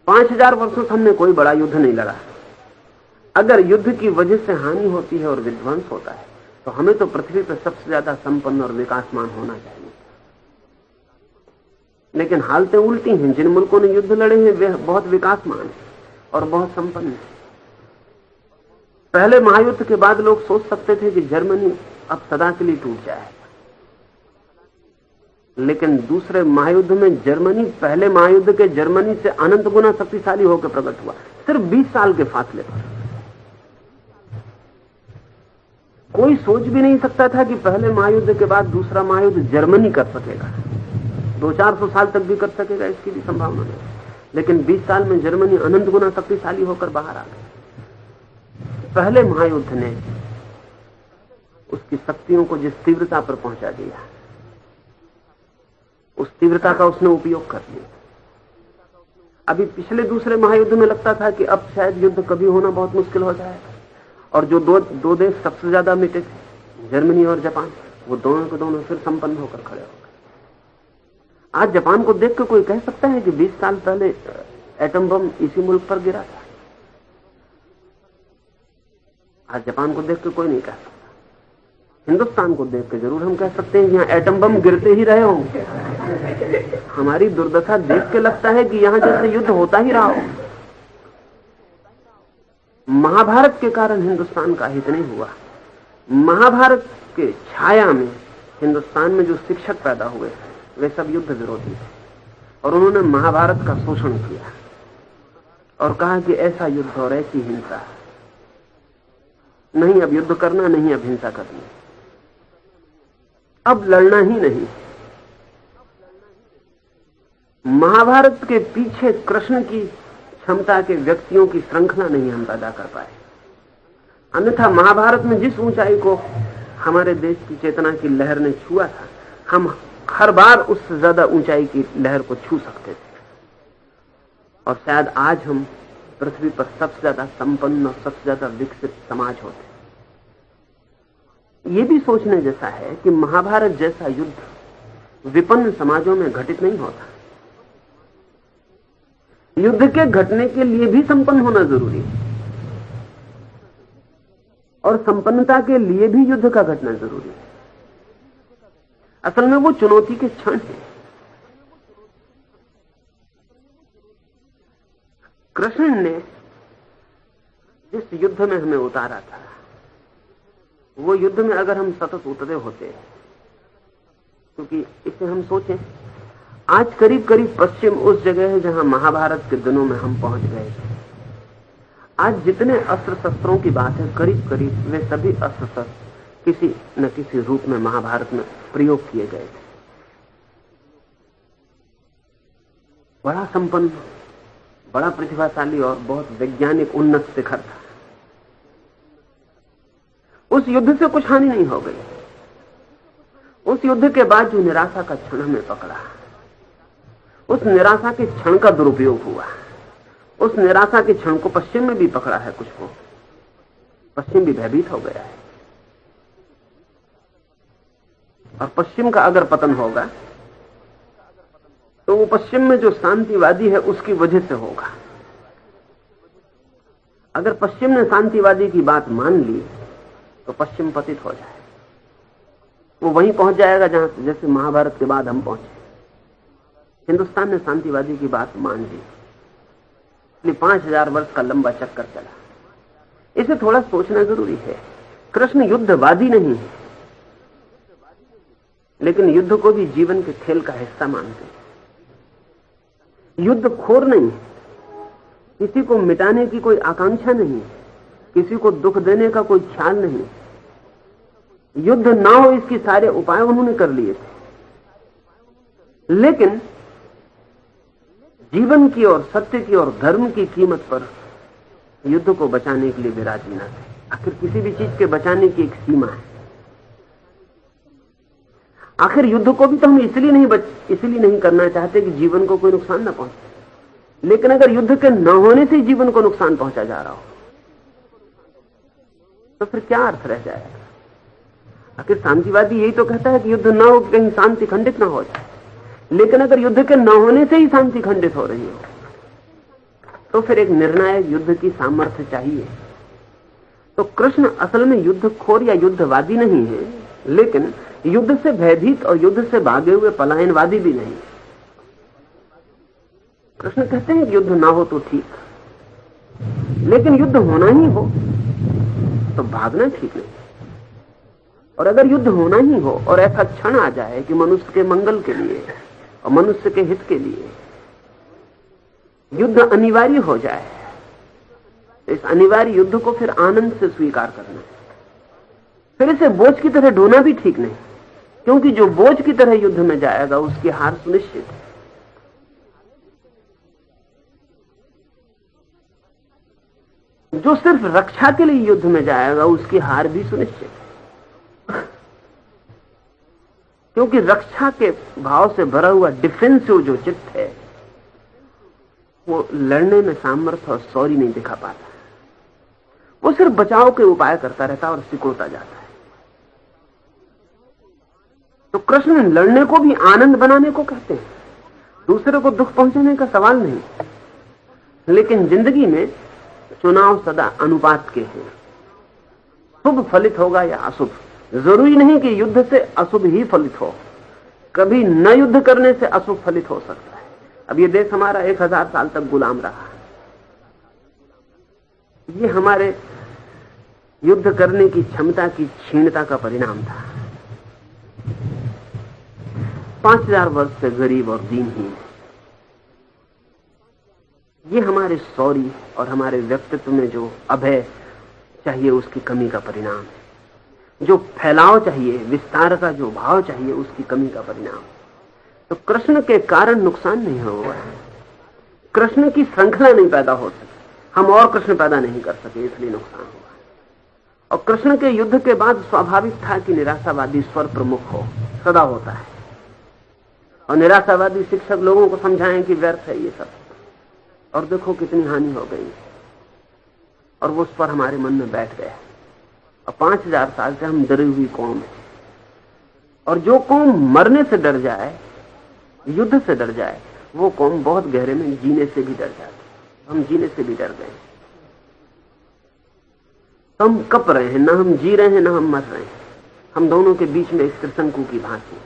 [SPEAKER 2] 5000 वर्षों से हमने कोई बड़ा युद्ध नहीं लड़ा। अगर युद्ध की वजह से हानि होती है और विध्वंस होता है तो हमें तो पृथ्वी पर सबसे ज्यादा संपन्न और विकासमान होना चाहिए। लेकिन हालतें उल्टी हैं। जिन मुल्कों ने युद्ध लड़े हैं वे बहुत विकासमान हैं और बहुत संपन्न हैं। पहले महायुद्ध के बाद लोग सोच सकते थे कि जर्मनी अब सदा के लिए टूट जाए, लेकिन दूसरे महायुद्ध में जर्मनी पहले महायुद्ध के जर्मनी से अनंत गुना शक्तिशाली होकर प्रकट हुआ, सिर्फ 20 साल के फासले पर। कोई सोच भी नहीं सकता था कि पहले महायुद्ध के बाद दूसरा महायुद्ध जर्मनी कर सकेगा। 200-400 साल तक भी कर सकेगा, इसकी भी संभावना नहीं। लेकिन 20 साल में जर्मनी अनंत गुना शक्तिशाली होकर बाहर आ गई। पहले महायुद्ध ने उसकी शक्तियों को जिस तीव्रता पर पहुंचा दिया, उस तीव्रता का उसने उपयोग कर लिया। अभी पिछले दूसरे महायुद्ध में लगता था कि अब शायद युद्ध कभी होना बहुत मुश्किल हो जाएगा और जो दो देश सबसे ज्यादा मिटे थे, जर्मनी और जापान, वो दोनों के दोनों फिर संपन्न होकर खड़े हो गए। आज जापान को देख कर कोई कह सकता है कि 20 साल पहले एटम बम इसी मुल्क पर गिरा था? आज जापान को देख कर कोई नहीं कह सकता। हिंदुस्तान को देख कर जरूर हम कह सकते हैं कि यहां एटम बम गिरते ही रहे होंगे। हमारी दुर्दशा देख के लगता है कि यहां जैसे युद्ध होता ही रहा हो। महाभारत के कारण हिंदुस्तान का हित नहीं हुआ। महाभारत के छाया में हिंदुस्तान में जो शिक्षक पैदा हुए वे सब युद्ध विरोधी थे और उन्होंने महाभारत का शोषण किया और कहा कि ऐसा युद्ध और ऐसी हिंसा नहीं, अब युद्ध करना नहीं, अब हिंसा करनी, अब लड़ना ही नहीं। महाभारत के पीछे कृष्ण की क्षमता के व्यक्तियों की श्रृंखला नहीं हम पैदा कर पाए। अन्यथा महाभारत में जिस ऊंचाई को हमारे देश की चेतना की लहर ने छुआ था, हम हर बार उससे ज्यादा ऊंचाई की लहर को छू सकते थे और शायद आज हम पृथ्वी पर सबसे ज्यादा संपन्न और सबसे ज्यादा विकसित समाज होते। ये भी सोचने जैसा है कि महाभारत जैसा युद्ध विपन्न समाजों में घटित नहीं होता। युद्ध के घटने के लिए भी संपन्न होना जरूरी है और संपन्नता के लिए भी युद्ध का घटना जरूरी है। असल में वो चुनौती के क्षण है। कृष्ण ने जिस युद्ध में हमें उतारा था, वो युद्ध में अगर हम सतत उतरे होते, क्योंकि इसे हम सोचें, आज करीब करीब पश्चिम उस जगह है जहां महाभारत के दिनों में हम पहुंच गए थे। आज जितने अस्त्र शस्त्रों की बात है, करीब करीब वे सभी अस्त्र शस्त्र किसी न किसी रूप में महाभारत में प्रयोग किए गए थे। बड़ा संपन्न, बड़ा प्रतिभाशाली और बहुत वैज्ञानिक उन्नत शिखर था। उस युद्ध से कुछ हानि नहीं हो गई। उस युद्ध के बाद जो निराशा का क्षण हमें पकड़ा, उस निराशा के क्षण का दुरुपयोग हुआ। उस निराशा के क्षण को पश्चिम में भी पकड़ा है कुछ को। पश्चिम भी भयभीत हो गया है और पश्चिम का अगर पतन होगा तो वो पश्चिम में जो शांतिवादी है उसकी वजह से होगा। अगर पश्चिम ने शांतिवादी की बात मान ली तो पश्चिम पतित हो जाए, वो वहीं पहुंच जाएगा जहां जैसे महाभारत के बाद हम पहुंचे। हिंदुस्तान ने शांतिवादी की बात मान ली, इसलिए 5000 वर्ष का लंबा चक्कर चला। इसे थोड़ा सोचना जरूरी है। कृष्ण युद्धवादी नहीं है, लेकिन युद्ध को भी जीवन के खेल का हिस्सा मानते हैं। युद्ध खोर नहीं, किसी को मिटाने की कोई आकांक्षा नहीं, किसी को दुख देने का कोई ख्याल नहीं। युद्ध ना हो इसके सारे उपाय उन्होंने कर लिए थे, लेकिन जीवन की और सत्य की और धर्म की कीमत पर युद्ध को बचाने के लिए वे राजी न थे। आखिर किसी भी चीज के बचाने की एक सीमा है। आखिर युद्ध को भी तो हम इसलिए नहीं करना चाहते कि जीवन को कोई नुकसान न पहुंचे। लेकिन अगर युद्ध के न होने से जीवन को नुकसान पहुंचा जा रहा हो तो फिर क्या अर्थ रह जाएगा? आखिर शांतिवादी यही तो कहता है कि युद्ध न हो, कहीं शांति खंडित ना हो जाए। लेकिन अगर युद्ध के न होने से ही शांति खंडित हो रही हो तो फिर एक निर्णायक युद्ध की सामर्थ्य चाहिए। तो कृष्ण असल में युद्धखोर या युद्धवादी नहीं है, लेकिन युद्ध से भयभीत और युद्ध से भागे हुए पलायनवादी भी नहीं। कृष्ण कहते हैं कि युद्ध ना हो तो ठीक, लेकिन युद्ध होना ही हो तो भागना ठीक नहीं। और अगर युद्ध होना ही हो और ऐसा क्षण आ जाए कि मनुष्य के मंगल के लिए और मनुष्य के हित के लिए युद्ध अनिवार्य हो जाए, तो इस अनिवार्य युद्ध को फिर आनंद से स्वीकार करना, फिर इसे बोझ की तरह ढोना भी ठीक नहीं, क्योंकि जो बोझ की तरह युद्ध में जाएगा उसकी हार सुनिश्चित है। जो सिर्फ रक्षा के लिए युद्ध में जाएगा उसकी हार भी सुनिश्चित है, क्योंकि रक्षा के भाव से भरा हुआ डिफेंसिव जो चित्त है वो लड़ने में सामर्थ्य और शौर्य नहीं दिखा पाता। वो सिर्फ बचाव के उपाय करता रहता और सिकोड़ता जाता है। तो कृष्ण लड़ने को भी आनंद बनाने को कहते हैं। दूसरे को दुख पहुंचाने का सवाल नहीं, लेकिन जिंदगी में चुनाव सदा अनुपात के हैं। शुभ फलित होगा या अशुभ, जरूरी नहीं कि युद्ध से अशुभ ही फलित हो। कभी न युद्ध करने से अशुभ फलित हो सकता है। अब ये देश हमारा 1000 साल तक गुलाम रहा, ये हमारे युद्ध करने की क्षमता की क्षीणता का परिणाम था। 5000 वर्ष से गरीब और दीनहीन, ये हमारे शौर्य और हमारे व्यक्तित्व में जो अभय चाहिए उसकी कमी का परिणाम है। जो फैलाव चाहिए, विस्तार का जो भाव चाहिए, उसकी कमी का परिणाम। तो कृष्ण के कारण नुकसान नहीं हुआ है, कृष्ण की श्रृंखला नहीं पैदा हो सकी, हम और कृष्ण पैदा नहीं कर सके, इसलिए नुकसान हुआ। और कृष्ण के युद्ध के बाद स्वाभाविक था कि निराशावादी स्वर प्रमुख हो, सदा होता है, और निराशावादी शिक्षक लोगों को समझाएं कि व्यर्थ है ये सब, और देखो कितनी हानि हो गई, और वो स्वर हमारे मन में बैठ गया। और 5000 साल से हम डरी हुई कौम है, और जो कौम मरने से डर जाए, युद्ध से डर जाए, वो कौम बहुत गहरे में जीने से भी डर जाती। हम जीने से भी डर गए, तो हम कप रहे हैं, ना हम जी रहे हैं ना हम मर रहे हैं, हम दोनों के बीच में एक त्रिशंकु की भांति।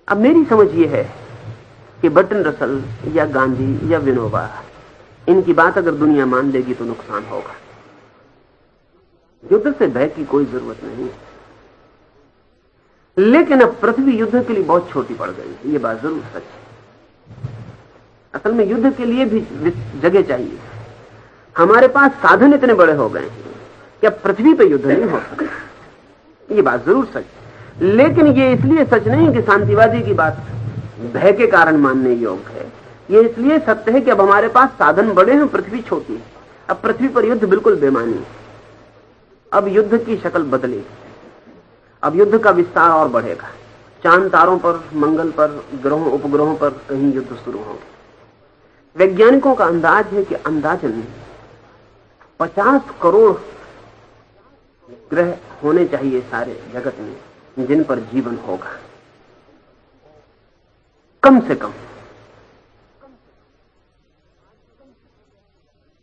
[SPEAKER 2] अब मेरी समझ ये है कि बर्टन रसल या गांधी या विनोबा, इनकी बात अगर दुनिया मान लेगी तो नुकसान होगा। युद्ध से भय की कोई जरूरत नहीं, लेकिन अब पृथ्वी युद्ध के लिए बहुत छोटी पड़ गई है, ये बात जरूर सच है। असल में युद्ध के लिए भी जगह चाहिए। हमारे पास साधन इतने बड़े हो गए हैं कि अब पृथ्वी पर युद्ध नहीं हो सकता, ये बात जरूर सच है। लेकिन ये इसलिए सच नहीं कि शांतिवादी की बात भय के कारण मानने योग्य है, ये इसलिए सत्य है कि अब हमारे पास साधन बड़े हैं, पृथ्वी छोटी है। अब पृथ्वी पर युद्ध बिल्कुल बेमानी है। अब युद्ध की शक्ल बदलेगी, अब युद्ध का विस्तार और बढ़ेगा। चांद तारों पर, मंगल पर, ग्रहों उपग्रहों पर कहीं युद्ध शुरू होंगे। वैज्ञानिकों का अंदाज है कि अंदाजन 50 करोड़ ग्रह होने चाहिए सारे जगत में जिन पर जीवन होगा। कम से कम।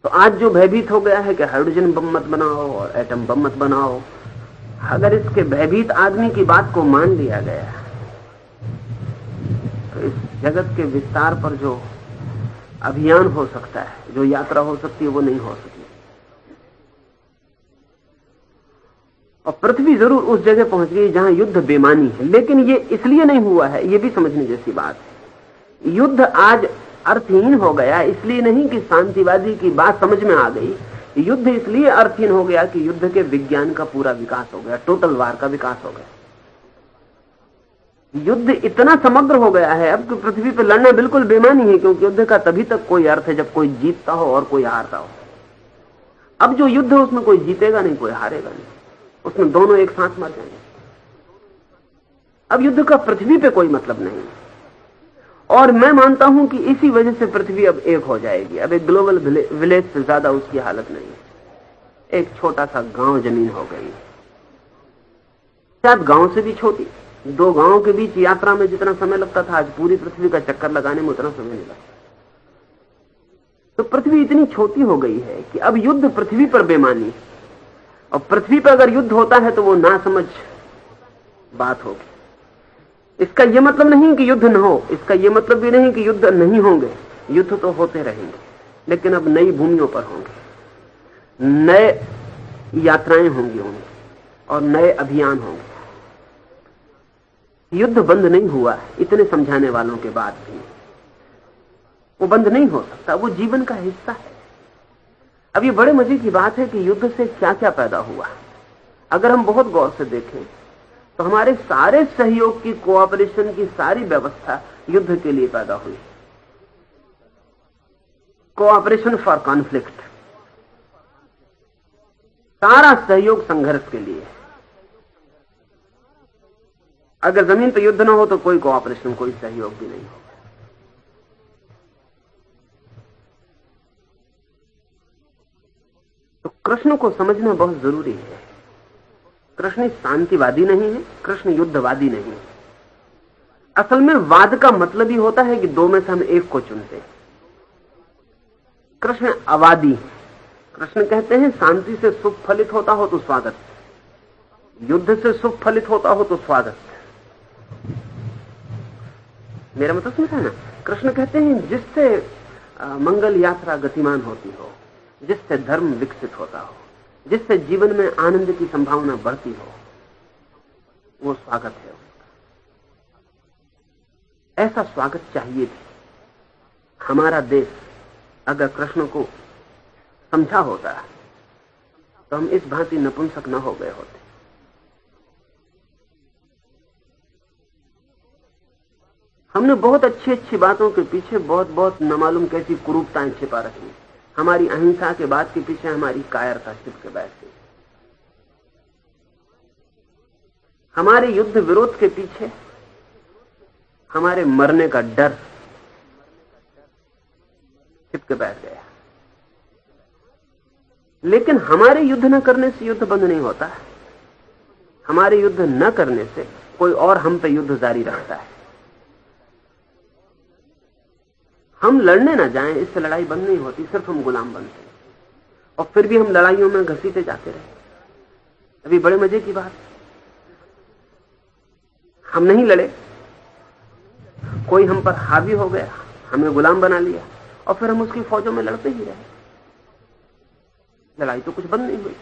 [SPEAKER 2] तो आज जो भयभीत हो गया है कि हाइड्रोजन बम मत बनाओ और एटम बम मत बनाओ, अगर इसके भयभीत आदमी की बात को मान लिया गया तो इस जगत के विस्तार पर जो अभियान हो सकता है, जो यात्रा हो सकती है, वो नहीं हो सकती। और पृथ्वी जरूर उस जगह पहुंच गई जहां युद्ध बेमानी है, लेकिन ये इसलिए नहीं हुआ है, ये भी समझने जैसी बात है। युद्ध आज अर्थहीन हो गया इसलिए नहीं कि शांतिवादी की बात समझ में आ गई, युद्ध इसलिए अर्थहीन हो गया कि युद्ध के विज्ञान का पूरा विकास हो गया, टोटल वार का विकास हो गया। युद्ध इतना समग्र हो गया है अब कि पृथ्वी पर लड़ना बिल्कुल बेमानी है, क्योंकि युद्ध का तभी तक कोई अर्थ है जब कोई जीतता हो और कोई हारता हो। अब जो युद्ध है उसमें कोई जीतेगा नहीं, कोई हारेगा नहीं, उसमें दोनों एक साथ मर जाएंगे। अब युद्ध का पृथ्वी पे कोई मतलब नहीं, और मैं मानता हूं कि इसी वजह से पृथ्वी अब एक हो जाएगी। अब एक ग्लोबल विलेज से ज्यादा उसकी हालत नहीं है, एक छोटा सा गांव जमीन हो गई, शायद गांव से भी छोटी। 2 गांवों के बीच यात्रा में जितना समय लगता था, आज पूरी पृथ्वी का चक्कर लगाने में उतना समय नहीं लगता। तो पृथ्वी इतनी छोटी हो गई है कि अब युद्ध पृथ्वी पर बेमानी, और पृथ्वी पर अगर युद्ध होता है तो वो नासमझ बात होगी। इसका यह मतलब नहीं कि युद्ध न हो, इसका यह मतलब भी नहीं कि युद्ध नहीं होंगे, युद्ध तो होते रहेंगे, लेकिन अब नई भूमियों पर होंगे, नए यात्राएं होंगी और नए अभियान होंगे। युद्ध बंद नहीं हुआ, इतने समझाने वालों के बाद भी वो बंद नहीं हो सकता, वो जीवन का हिस्सा है। अब ये बड़े मजे की बात है कि युद्ध से क्या क्या पैदा हुआ। अगर हम बहुत गौर से देखें तो हमारे सारे सहयोग की, कोऑपरेशन की सारी व्यवस्था युद्ध के लिए पैदा हुई। कोऑपरेशन फॉर कॉन्फ्लिक्ट, सारा सहयोग संघर्ष के लिए। अगर जमीन पर युद्ध ना हो तो कोई कोऑपरेशन, कोई सहयोग भी नहीं होगा। तो कृष्ण को समझना बहुत जरूरी है। कृष्ण शांतिवादी नहीं है, कृष्ण युद्धवादी नहीं है। असल में वाद का मतलब ही होता है कि 2 में से हम एक को चुनते हैं। कृष्ण अवादी, कृष्ण कहते हैं शांति से सुख फलित होता हो तो स्वागत, युद्ध से सुख फलित होता हो तो स्वागत। मेरा मतलब समझा ना? कृष्ण कहते हैं जिससे मंगल यात्रा गतिमान होती हो, जिससे धर्म विकसित होता हो, जिससे जीवन में आनंद की संभावना बढ़ती हो, वो स्वागत है उसका। ऐसा स्वागत चाहिए भी। हमारा देश अगर कृष्ण को समझा होता तो हम इस भांति नपुंसक न हो गए होते। हमने बहुत अच्छी अच्छी बातों के पीछे बहुत बहुत न मालूम कैसी कुरूपताएं छिपा रखी। हमारी अहिंसा के बात के पीछे हमारी कायरता छिप के बैठ गई। हमारे युद्ध विरोध के पीछे हमारे मरने का डर छिप के बैठ गया। लेकिन हमारे युद्ध न करने से युद्ध बंद नहीं होता। हमारे युद्ध न करने से कोई और हम पे युद्ध जारी रखता है। हम लड़ने ना जाएं, इससे लड़ाई बंद नहीं होती, सिर्फ हम गुलाम बनते हैं और फिर भी हम लड़ाइयों में घसीटे जाते रहे। अभी बड़े मजे की बात, हम नहीं लड़े, कोई हम पर हावी हो गया, हमें गुलाम बना लिया और फिर हम उसकी फौजों में लड़ते ही रहे। लड़ाई तो कुछ बंद नहीं हुई।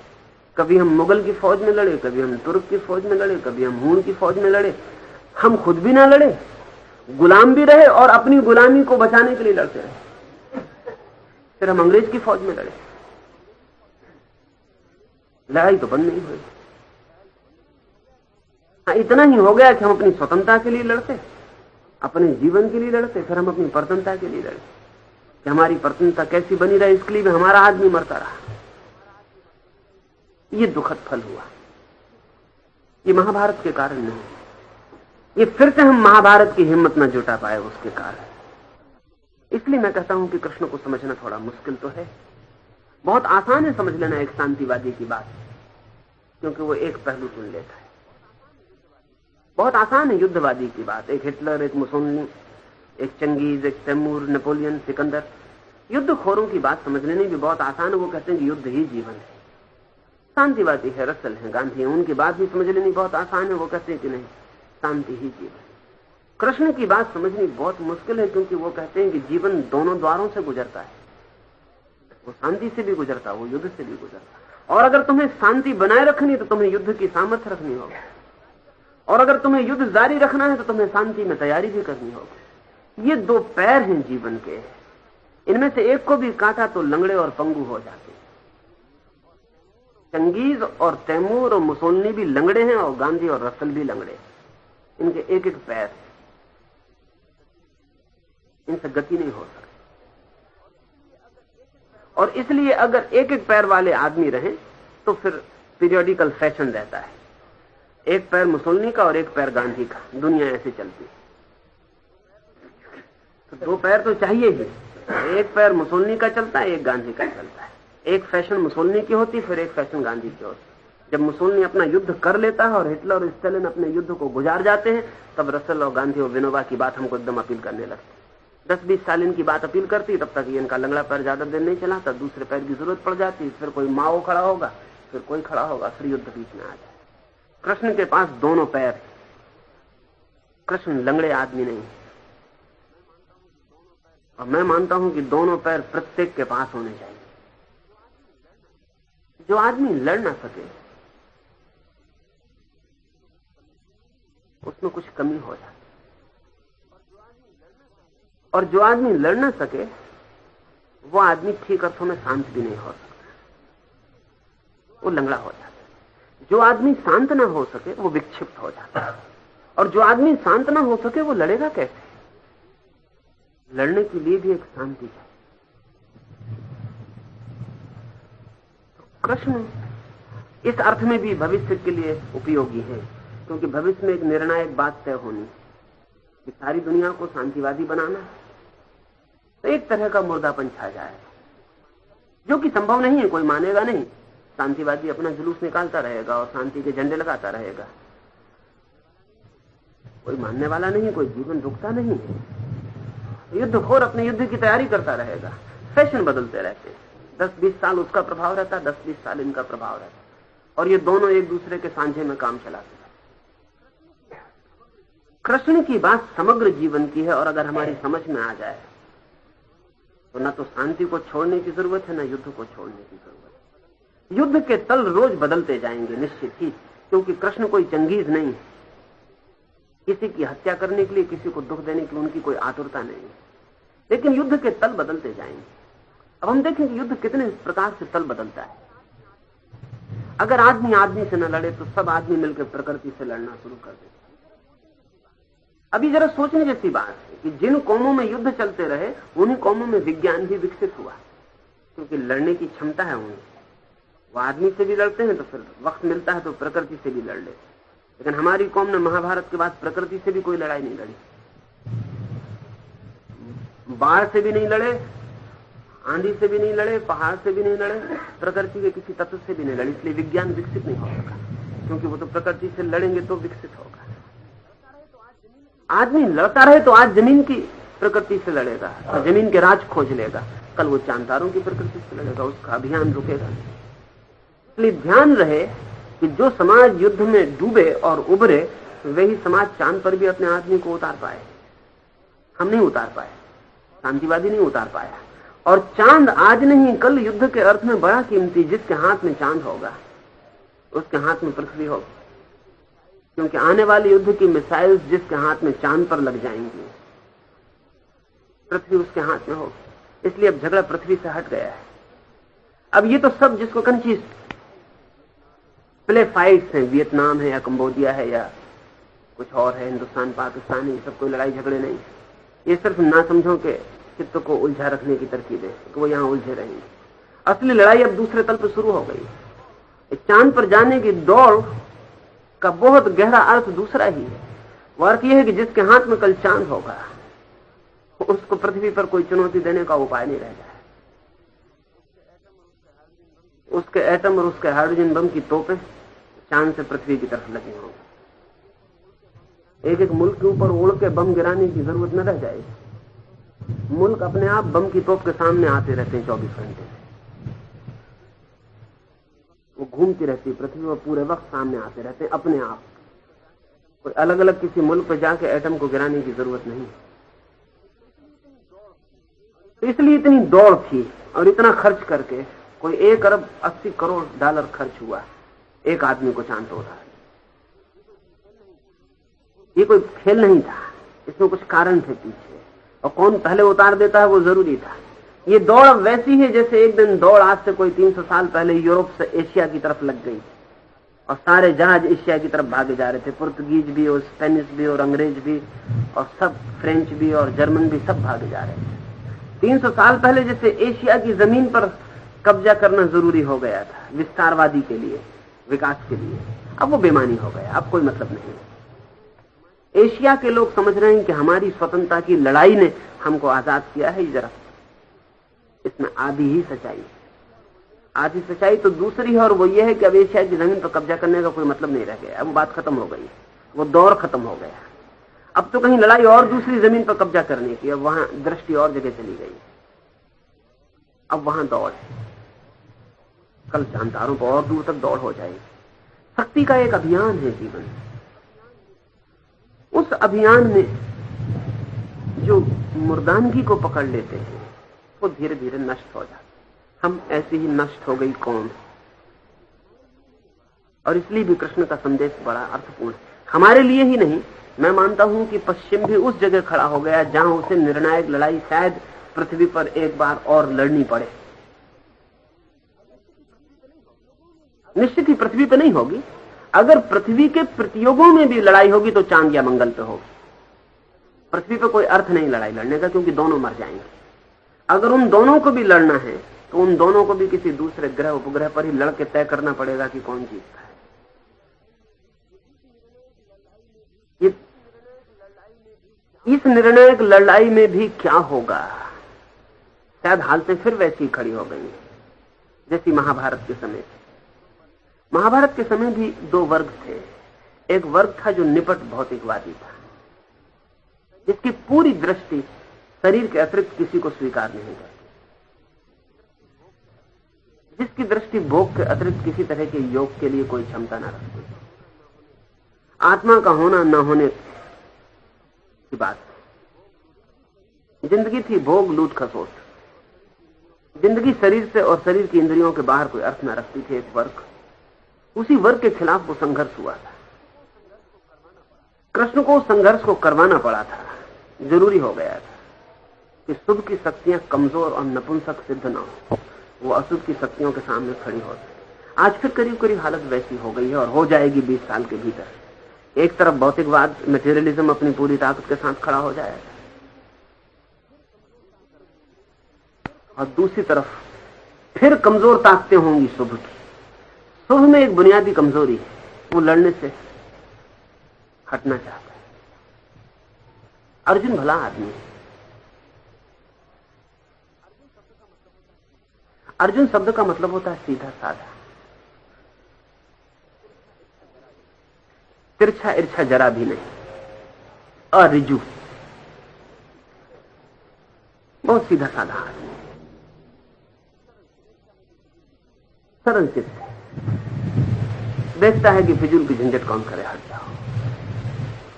[SPEAKER 2] कभी हम मुगल की फौज में लड़े, कभी हम तुर्क की फौज में लड़े, कभी हम हूण की फौज में लड़े। हम खुद भी ना लड़े, गुलाम भी रहे और अपनी गुलामी को बचाने के लिए लड़ते रहे। फिर हम अंग्रेज की फौज में लड़े। लड़ाई तो बंद नहीं हुई। हाँ, इतना ही हो गया कि हम अपनी स्वतंत्रता के लिए लड़ते, अपने जीवन के लिए लड़ते, फिर हम अपनी प्रतंत्रता के लिए लड़ते कि हमारी प्रतंत्रता कैसी बनी रहे, इसके लिए भी हमारा आदमी मरता रहा। ये दुखद फल हुआ। ये महाभारत के कारण नहीं, ये फिर से हम महाभारत की हिम्मत न जुटा पाए उसके कारण। इसलिए मैं कहता हूं कि कृष्ण को समझना थोड़ा मुश्किल तो है। बहुत आसान है समझ लेना एक शांतिवादी की बात, क्योंकि वो एक पहलू चुन लेता है। बहुत आसान है युद्धवादी की बात। एक हिटलर, एक मुसोलिनी, एक चंगेज, एक तैमूर, नेपोलियन, सिकंदर। युद्ध खोरों की बात समझ लेनी भी बहुत आसान है। वो कहते हैं कि युद्ध ही जीवन है। शांतिवादी है, रसल है, गांधी है, उनकी बात भी समझ लेनी बहुत आसान है। वो कहते हैं कि नहीं, शांति ही जीवन। कृष्ण की बात समझनी बहुत मुश्किल है, क्योंकि वो कहते हैं कि जीवन दोनों द्वारों से गुजरता है। वो शांति से भी गुजरता, वो युद्ध से भी गुजरता। और अगर तुम्हें शांति बनाए रखनी तो तुम्हें युद्ध की सामर्थ्य रखनी होगी, और अगर तुम्हें युद्ध जारी रखना है तो तुम्हें शांति में तैयारी भी करनी होगी। ये दो पैर हैं जीवन के, इनमें से एक को भी काटा तो लंगड़े और पंगु हो जाते। चंगेज और तैमूर और मुसोलिनी भी लंगड़े हैं, और गांधी और रसल भी लंगड़े। इनके एक एक पैर, इनसे गति नहीं हो सकती। और इसलिए अगर एक एक पैर वाले आदमी रहें तो फिर पीरियोडिकल फैशन रहता है। एक पैर मुसोलिनी का और एक पैर गांधी का, दुनिया ऐसे चलती। तो दो पैर तो चाहिए ही। एक पैर मुसोलिनी का चलता है, एक गांधी का चलता है। एक फैशन मुसोलिनी की होती, फिर एक फैशन गांधी की होती। जब मुसोलिनी अपना युद्ध कर लेता है और हिटलर और स्टालिन अपने युद्ध को गुजार जाते हैं, तब रसल और गांधी और विनोबा की बात हमको एकदम अपील करने लगती। 10-20 साल इनकी बात अपील करती, तब तक इनका लंगड़ा पैर ज्यादा देर नहीं चला, तब दूसरे पैर की जरूरत पड़ जाती। फिर कोई माओ खड़ा होगा, फिर कोई खड़ा होगा, फिर युद्ध बीच में आ जाए। कृष्ण के पास दोनों पैर। कृष्ण लंगड़े आदमी नहीं, और मैं मानता हूं कि दोनों पैर प्रत्येक के पास होने चाहिए। जो आदमी लड़ ना सके उसमें कुछ कमी हो जाती, और जो आदमी लड़ ना सके वो आदमी ठीक अर्थों में शांत भी नहीं हो सकता, वो लंगड़ा हो जाता है। जो आदमी शांत ना हो सके वो विक्षिप्त हो जाता है, और जो आदमी शांत ना हो सके वो लड़ेगा कैसे? लड़ने के लिए भी एक शांति चाहिए। कृष्ण इस अर्थ में भी भविष्य के लिए उपयोगी है, क्योंकि भविष्य में एक निर्णायक बात तय होनी कि सारी दुनिया को शांतिवादी बनाना, तो एक तरह का मुर्दापन छा जाए, जो कि संभव नहीं है। कोई मानेगा नहीं। शांतिवादी अपना जुलूस निकालता रहेगा और शांति के झंडे लगाता रहेगा, कोई मानने वाला नहीं, कोई जीवन रुकता नहीं है। युद्धखोर अपने युद्ध की तैयारी करता रहेगा। फैशन बदलते रहते हैं, 10-20 साल उसका प्रभाव रहता है, 10-20 साल इनका प्रभाव रहता है, और ये दोनों एक दूसरे के सांझे में काम चलाते हैं। कृष्ण की बात समग्र जीवन की है, और अगर हमारी समझ में आ जाए तो न तो शांति को छोड़ने की जरूरत है, न युद्ध को छोड़ने की जरूरत है। युद्ध के तल रोज बदलते जाएंगे निश्चित ही, क्योंकि कृष्ण कोई चंगेज नहीं है। किसी की हत्या करने के लिए, किसी को दुख देने की उनकी कोई आतुरता नहीं है, लेकिन युद्ध के तल बदलते जाएंगे। अब हम देखें कि युद्ध कितने प्रकार से तल बदलता है। अगर आदमी आदमी से न लड़े तो सब आदमी मिलकर प्रकृति से लड़ना शुरू कर देते। अभी जरा सोचने जैसी बात है कि जिन कौमों में युद्ध चलते रहे उन्हीं कौमों में विज्ञान भी विकसित हुआ, क्योंकि लड़ने की क्षमता है उनकी। वो आदमी से भी लड़ते हैं तो फिर वक्त मिलता है तो प्रकृति से भी लड़ लेते। लेकिन हमारी कौम ने महाभारत के बाद प्रकृति से भी कोई लड़ाई नहीं लड़ी, बाढ़ से भी नहीं लड़े, आंधी से भी नहीं लड़े, पहाड़ से भी नहीं लड़े, प्रकृति के किसी तत्व से भी नहीं लड़े। इसलिए विज्ञान विकसित नहीं हो सका, क्योंकि वो तो प्रकृति से लड़ेंगे तो विकसित होगा। आदमी लड़ता रहे तो आज जमीन की प्रकृति से लड़ेगा और जमीन के राज खोज लेगा, कल वो चांदारों की प्रकृति से लड़ेगा, उसका अभियान रुकेगा। इसलिए ध्यान रहे कि जो समाज युद्ध में डूबे और उभरे वही समाज चांद पर भी अपने आदमी को उतार पाए। हम नहीं उतार पाए, शांतिवादी नहीं उतार पाया। और चांद आज नहीं कल युद्ध के अर्थ में बड़ा कीमती। जिसके हाथ में चांद होगा उसके हाथ में पृथ्वी होगी, क्योंकि आने वाले युद्ध की मिसाइल जिसके हाथ में चांद पर लग जाएंगी पृथ्वी उसके हाथ में होगी। इसलिए अब झगड़ा पृथ्वी से हट गया है। अब ये तो सब जिसको कंची प्ले फाइट्स हैं, वियतनाम है या कंबोडिया है या कुछ और है, हिंदुस्तान पाकिस्तान, ये सब कोई लड़ाई झगड़े नहीं। ये सिर्फ ना समझो के चित्त को उलझा रखने की तरकीब है कि वो यहां उलझे रहेंगे। असली लड़ाई अब दूसरे तल पर शुरू हो गई। चांद पर जाने की दौड़ का बहुत गहरा अर्थ दूसरा ही है। वो अर्थ यह है कि जिसके हाथ में कल चांद होगा उसको पृथ्वी पर कोई चुनौती देने का उपाय नहीं रह जाए। उसके एटम और उसके हाइड्रोजन बम की तोपें चांद से पृथ्वी की तरफ लगी होंगी। एक एक मुल्क के ऊपर उड़ के बम गिराने की जरूरत न रह जाएगी। मुल्क अपने आप बम की तोप के सामने आते रहते हैं 24 घंटे। वो घूमती रहती है पृथ्वी और पूरे वक्त सामने आते रहते हैं अपने आप। कोई अलग अलग किसी मुल्क पर जाके एटम को गिराने की जरूरत नहीं। तो इसलिए इतनी दौड़ थी और इतना खर्च करके कोई 1 अरब 80 करोड़ डॉलर खर्च हुआ एक आदमी को चांद पर उतारने। ये कोई खेल नहीं था, इसमें कुछ कारण थे पीछे, और कौन पहले उतार देता है वो जरूरी था। ये दौड़ वैसी है जैसे एक दिन दौड़ आज से कोई 300 साल पहले यूरोप से एशिया की तरफ लग गई और सारे जहाज एशिया की तरफ भागे जा रहे थे। पुर्तगीज भी और स्पेनिश भी और अंग्रेज भी और सब फ्रेंच भी और जर्मन भी सब भागे जा रहे थे। 300 साल पहले जैसे एशिया की जमीन पर कब्जा करना जरूरी हो गया था विस्तारवादी के लिए, विकास के लिए, अब वो बेमानी हो गया, अब कोई मतलब नहीं। एशिया के लोग समझ रहे हैं कि हमारी स्वतंत्रता की लड़ाई ने हमको आजाद किया है। जरा इसमें आधी ही सच्चाई है। आधी सच्चाई तो दूसरी है, और वो ये है कि अब एशिया की जमीन पर कब्जा करने का कोई मतलब नहीं रह गया। अब वो बात खत्म हो गई, वो दौर खत्म हो गया। अब तो कहीं लड़ाई और दूसरी जमीन पर कब्जा करने की, अब वहां दृष्टि और जगह चली गई। अब वहां दौड़ है, कल जानदारों पर और दूर तक दौड़ हो जाएगी। शक्ति का एक अभियान है जीवन। उस अभियान में जो मुर्दानगी को पकड़ लेते हैं वो धीरे धीरे नष्ट हो जाते। हम ऐसे ही नष्ट हो गई कौन। और इसलिए भी कृष्ण का संदेश बड़ा अर्थपूर्ण है हमारे लिए ही नहीं। मैं मानता हूं कि पश्चिम भी उस जगह खड़ा हो गया जहां उसे निर्णायक लड़ाई शायद पृथ्वी पर एक बार और लड़नी पड़े। निश्चित ही पृथ्वी पर नहीं होगी। अगर पृथ्वी के प्रतियोगों में भी लड़ाई होगी तो चांद या मंगल पे होगी। पृथ्वी पर कोई अर्थ नहीं लड़ाई लड़ने का, क्योंकि दोनों मर जाएंगे। अगर उन दोनों को भी लड़ना है तो उन दोनों को भी किसी दूसरे ग्रह उपग्रह पर ही लड़के तय करना पड़ेगा कि कौन जीतता है। इस निर्णायक लड़ाई में भी क्या होगा, शायद हालतें फिर वैसी खड़ी हो गई जैसी महाभारत के समय थी। महाभारत के समय भी 2 वर्ग थे। एक वर्ग था जो निपट भौतिकवादी था, जिसकी पूरी दृष्टि शरीर के अतिरिक्त किसी को स्वीकार नहीं करती, जिसकी दृष्टि भोग के अतिरिक्त किसी तरह के योग के लिए कोई क्षमता न रखती। आत्मा का होना न होने की बात। जिंदगी थी भोग लूट खसोट। जिंदगी शरीर से और शरीर की इंद्रियों के बाहर कोई अर्थ न रखती थी। एक वर्ग, उसी वर्ग के खिलाफ वो संघर्ष हुआ था। कृष्ण को संघर्ष को करवाना पड़ा था, जरूरी हो गया था कि शुभ की शक्तियां कमजोर और नपुंसक सिद्ध न हो, वो अशुभ की शक्तियों के सामने खड़ी हो। आज फिर करीब करीब हालत वैसी हो गई है और हो जाएगी 20 साल के भीतर। एक तरफ भौतिकवाद मटेरियलिज्म अपनी पूरी ताकत के साथ खड़ा हो जाएगा, और दूसरी तरफ फिर कमजोर ताकतें होंगी शुभ की। शुभ में एक बुनियादी कमजोरी है, वो लड़ने से हटना चाहता है। अर्जुन भला आदमी है। अर्जुन शब्द का मतलब होता है सीधा साधा, तिरछा इर्छा जरा भी नहीं, अरिजु, बहुत सीधा साधा आदमी, सरल चित्त, देखता है कि फिजूल की झंझट कौन करे, हट जाओ।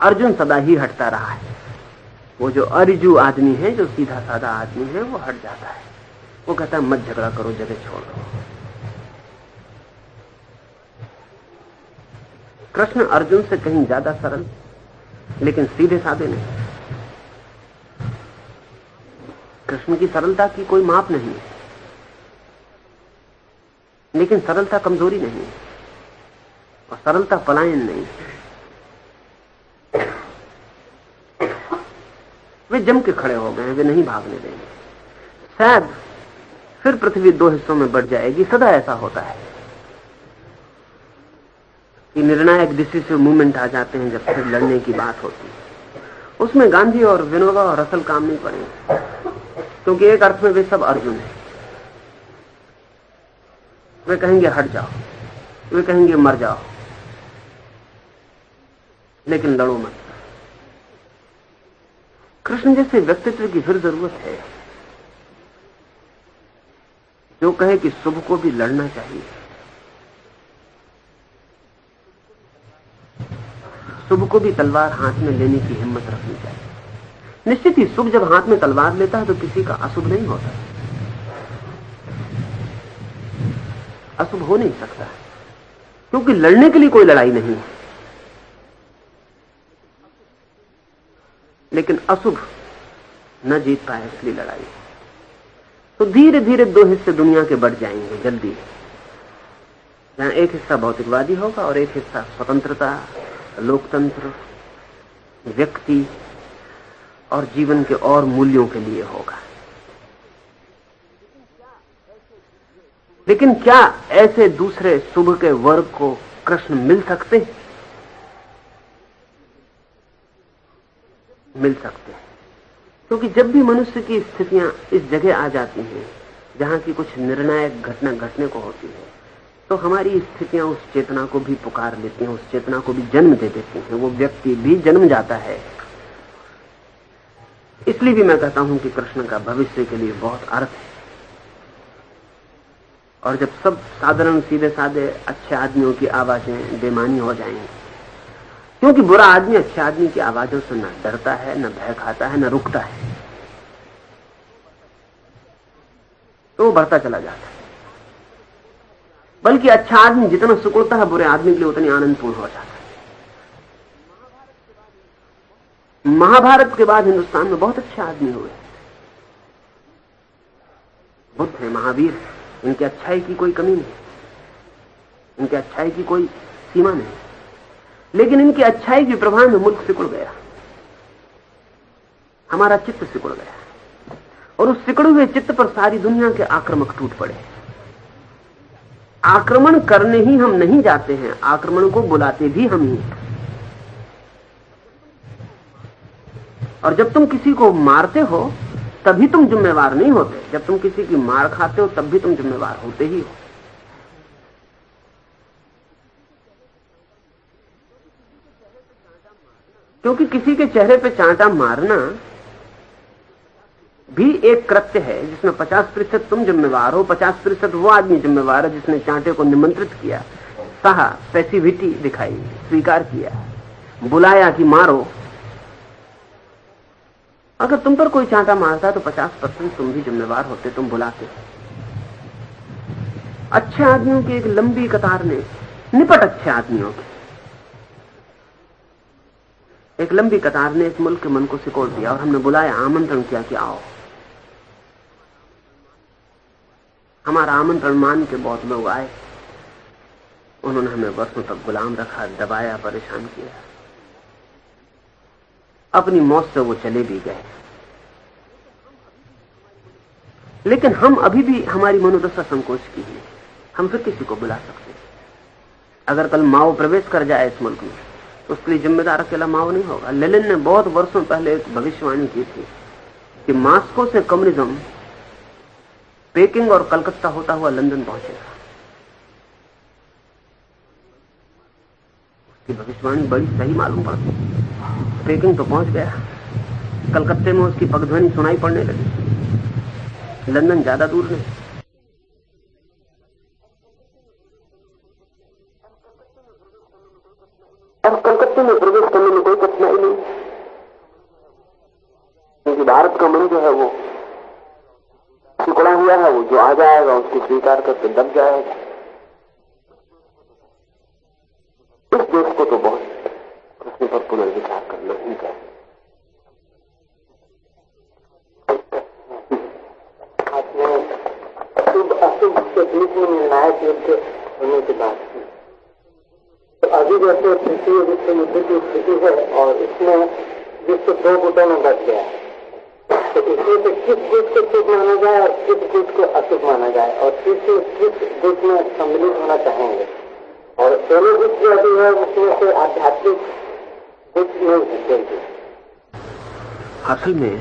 [SPEAKER 2] अर्जुन सदा ही हटता रहा है। वो जो अरिजु आदमी है, जो सीधा साधा आदमी है, वो हट जाता है। वो कहता है मत झगड़ा करो, जगह छोड़ दो। कृष्ण अर्जुन से कहीं ज्यादा सरल, लेकिन सीधे साधे नहीं। कृष्ण की सरलता की कोई माप नहीं है, लेकिन सरलता कमजोरी नहीं है, और सरलता पलायन नहीं है। वे जम के खड़े हो गए, वे नहीं भागने देंगे। शायद फिर पृथ्वी 2 हिस्सों में बढ़ जाएगी। सदा ऐसा होता है कि निर्णायक डिसिसिव मूवमेंट आ जाते हैं जब फिर लड़ने की बात होती है। उसमें गांधी और विनोबा और रसल काम नहीं पड़ेंगे, क्योंकि एक अर्थ में वे सब अर्जुन हैं। वे कहेंगे हट जाओ, वे कहेंगे मर जाओ, लेकिन लड़ो मत। कृष्ण जैसे व्यक्तित्व की फिर जरूरत है जो कहे कि शुभ को भी लड़ना चाहिए, शुभ को भी तलवार हाथ में लेने की हिम्मत रखनी चाहिए। निश्चित ही शुभ जब हाथ में तलवार लेता है तो किसी का अशुभ नहीं होता, अशुभ हो नहीं सकता, क्योंकि लड़ने के लिए कोई लड़ाई नहीं है। लेकिन अशुभ न जीत पाए इसलिए लड़ाई। तो धीरे धीरे दो हिस्से दुनिया के बढ़ जाएंगे जल्दी, जहां एक हिस्सा भौतिकवादी होगा और एक हिस्सा स्वतंत्रता, लोकतंत्र, व्यक्ति और जीवन के और मूल्यों के लिए होगा। लेकिन क्या ऐसे दूसरे शुभ के वर्ग को कृष्ण मिल सकते हैं? मिल सकते हैं, क्योंकि जब भी मनुष्य की स्थितियां इस जगह आ जाती हैं जहां की कुछ निर्णायक घटना घटने को होती है, तो हमारी स्थितियां उस चेतना को भी पुकार लेती हैं, उस चेतना को भी जन्म दे देती हैं, वो व्यक्ति भी जन्म जाता है। इसलिए भी मैं कहता हूं कि कृष्ण का भविष्य के लिए बहुत अर्थ है। और जब सब साधारण सीधे साधे अच्छे आदमियों की आवाजें बेमानी हो जाएंगी, क्योंकि बुरा आदमी अच्छे आदमी की आवाजों से न डरता है, न भय खाता है, न रुकता है, तो वो बढ़ता चला जाता है। बल्कि अच्छा आदमी जितना सिकुड़ता है, बुरे आदमी के लिए उतनी आनंदपूर्ण हो जाता है। महाभारत के बाद हिंदुस्तान में बहुत अच्छे आदमी हुए, बुद्ध है, महावीर है, इनकी अच्छाई की कोई कमी नहीं, इनकी अच्छाई की कोई सीमा नहीं, लेकिन इनकी अच्छाई के प्रभाव में मुल्क सिकुड़ गया, हमारा चित्त सिकुड़ गया, और उस सिकुड़े हुए चित्त पर सारी दुनिया के आक्रमक टूट पड़े। आक्रमण करने ही हम नहीं जाते हैं, आक्रमण को बुलाते भी हम ही। और जब तुम किसी को मारते हो तभी तुम जिम्मेवार नहीं होते, जब तुम किसी की मार खाते हो तब भी तुम जिम्मेवार होते ही हो। क्योंकि किसी के चेहरे पे चांटा मारना भी एक कृत्य है जिसमें 50% तुम जिम्मेवार हो, 50% वो आदमी जिम्मेवार है जिसने चांटे को निमंत्रित किया, सहा, पैसिविटी दिखाई, स्वीकार किया, बुलाया कि मारो। अगर तुम पर कोई चांटा मारता तो 50% तुम भी जिम्मेवार होते, तुम बुलाते। अच्छे आदमियों की एक लंबी कतार ने, निपट अच्छे आदमियों की एक लंबी कतार ने इस मुल्क के मन को सिकोड़ दिया, और हमने बुलाया, आमंत्रण किया कि आओ। हमारा आमंत्रण मान के बहुत लोग आए, उन्होंने हमें वर्षों तक गुलाम रखा, दबाया, परेशान किया, अपनी मौत से वो चले भी गए। लेकिन हम अभी भी, हमारी मनोदशा संकोच की है, हम फिर किसी को बुला सकते हैं। अगर कल माओ प्रवेश कर जाए इस मुल्क में तो उसके लिए जिम्मेदार अकेला माओ नहीं होगा। लेनिन ने बहुत वर्षों पहले एक भविष्यवाणी की थी कि मास्को से कम्युनिज्म पेकिंग और कलकत्ता होता हुआ लंदन पहुंचेगा। उसकी भविष्यवाणी बड़ी सही मालूम पड़ती। पेकिंग तो पहुंच गया, कलकत्ते में उसकी पगध्वनि सुनाई पड़ने लगी, लंदन ज्यादा दूर नहीं। और कलकत्ते में प्रवेश करने में कोई कठिनाई नहीं, क्योंकि भारत का मन जो है वो सिकुड़ा हुआ है, वो जो आ जाएगा उसको स्वीकार करके दब जाएगा। इस देश को तो बहुत प्रश्न पर पुनर्विचार करना ही चाहिए। आपने शुभ अशुभ के बीच में निर्णायक युद्ध होने की बात की, तो अभी जैसे तृतीय विश्व युद्ध की स्थिति है और इसमें विश्व 2 गुटों में बच गया, तो इसमें से किस गुट को शुभ माना जाए और किस गुट को अशुभ माना जाए, और किस गुट में सम्मिलित होना चाहेंगे। और दोनों गुट जो अभी है उसमें से आध्यात्मिक गुट नहीं दिखेंगे। असल में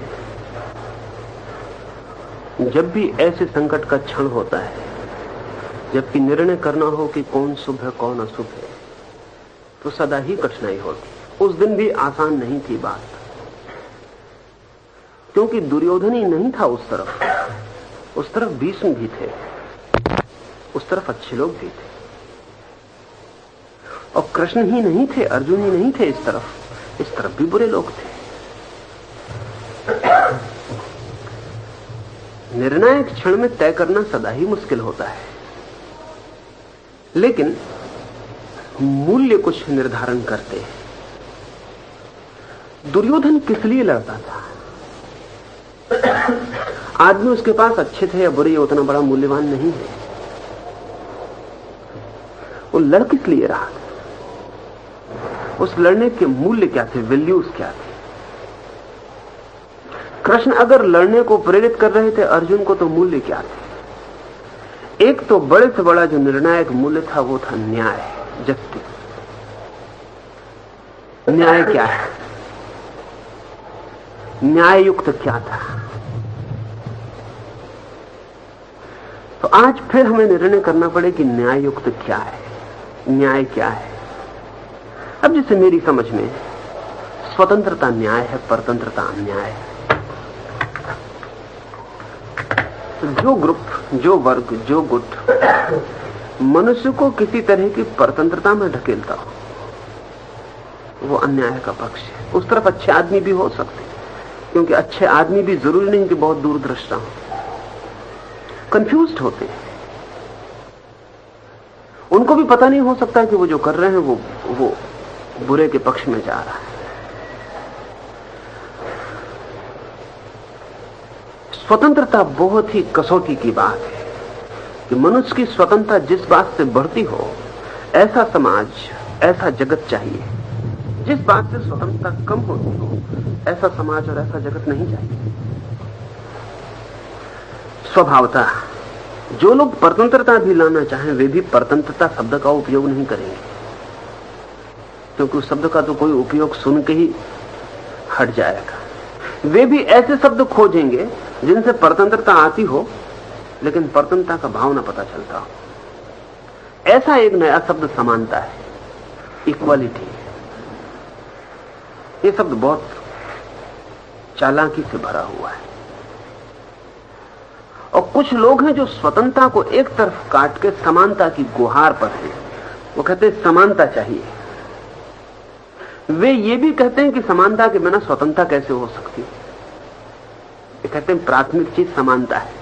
[SPEAKER 2] जब भी ऐसे संकट का क्षण होता है, जबकि निर्णय करना हो कि कौन शुभ है कौन अशुभ है, तो सदा ही कठिनाई होती। उस दिन भी आसान नहीं थी बात। क्योंकि दुर्योधन ही नहीं था उस तरफ भीष्म भी थे, उस तरफ अच्छे लोग भी थे, और कृष्ण ही नहीं थे, अर्जुन ही नहीं थे, इस तरफ भी बुरे लोग थे। निर्णायक क्षण में तय करना सदा ही मुश्किल होता है, लेकिन मूल्य कुछ निर्धारण करते हैं। दुर्योधन किस लिए लड़ता था? आदमी उसके पास अच्छे थे या बुरे, ये उतना बड़ा मूल्यवान नहीं है। वो लड़ किस लिए रहा था? उस लड़ने के मूल्य क्या थे, वैल्यूज क्या थे? कृष्ण अगर लड़ने को प्रेरित कर रहे थे अर्जुन को, तो मूल्य क्या थे? एक तो बड़े से बड़ा जो निर्णायक मूल्य था वो था न्याय, जस्टिस। न्याय क्या है? न्याय युक्त क्या था? तो आज फिर हमें निर्णय करना पड़े कि न्याय युक्त क्या है, न्याय क्या है। अब जैसे मेरी समझ में स्वतंत्रता न्याय है, परतंत्रता अन्याय है। तो जो ग्रुप, जो वर्ग, जो गुट मनुष्य को किसी तरह की परतंत्रता में ढकेलता हो, वो अन्याय का पक्ष है। उस तरफ अच्छे आदमी भी हो सकते, क्योंकि अच्छे आदमी भी जरूरी नहीं कि बहुत दूरदृष्टा हो, कंफ्यूज्ड होते हैं। उनको भी पता नहीं हो सकता कि वो जो कर रहे हैं वो बुरे के पक्ष में जा रहा है। स्वतंत्रता बहुत ही कसौटी की बात है कि मनुष्य की स्वतंत्रता जिस बात से बढ़ती हो, ऐसा समाज, ऐसा जगत चाहिए। जिस बात से स्वतंत्रता कम होती हो, ऐसा समाज और ऐसा जगत नहीं चाहिए। स्वभावतः जो लोग परतंत्रता भी लाना चाहें, वे भी परतंत्रता शब्द का उपयोग नहीं करेंगे, क्योंकि उस शब्द का तो कोई उपयोग सुन के ही हट जाएगा। वे भी ऐसे शब्द खोजेंगे जिनसे परतंत्रता आती हो, लेकिन परतंत्रता का भाव ना पता चलता हो। ऐसा एक नया शब्द समानता है, इक्वालिटी। ये शब्द बहुत चालाकी से भरा हुआ है, और कुछ लोग हैं जो स्वतंत्रता को एक तरफ काट के समानता की गुहार पर हैं। वो कहते हैं समानता चाहिए। वे ये भी कहते हैं कि समानता के बिना स्वतंत्रता कैसे हो सकती है। ये कहते हैं प्राथमिक चीज समानता है,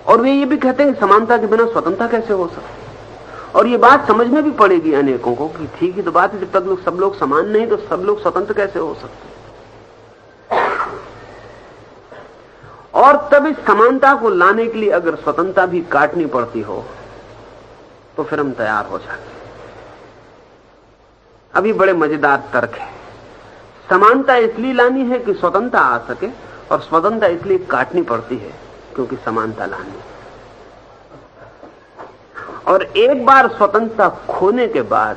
[SPEAKER 2] और वे ये भी कहते हैं कि समानता के बिना स्वतंत्रता कैसे हो सकती है। और ये बात समझ में भी पड़ेगी अनेकों को कि ठीक ही तो बात है, जब तक सब लोग समान नहीं तो सब लोग स्वतंत्र कैसे हो सकते। और तब इस समानता को लाने के लिए अगर स्वतंत्रता भी काटनी पड़ती हो, तो फिर हम तैयार हो जाते। अभी बड़े मजेदार तर्क है। समानता इसलिए लानी है कि स्वतंत्रता आ सके, और स्वतंत्रता इसलिए काटनी पड़ती है क्योंकि समानता लानी। और एक बार स्वतंत्रता खोने के बाद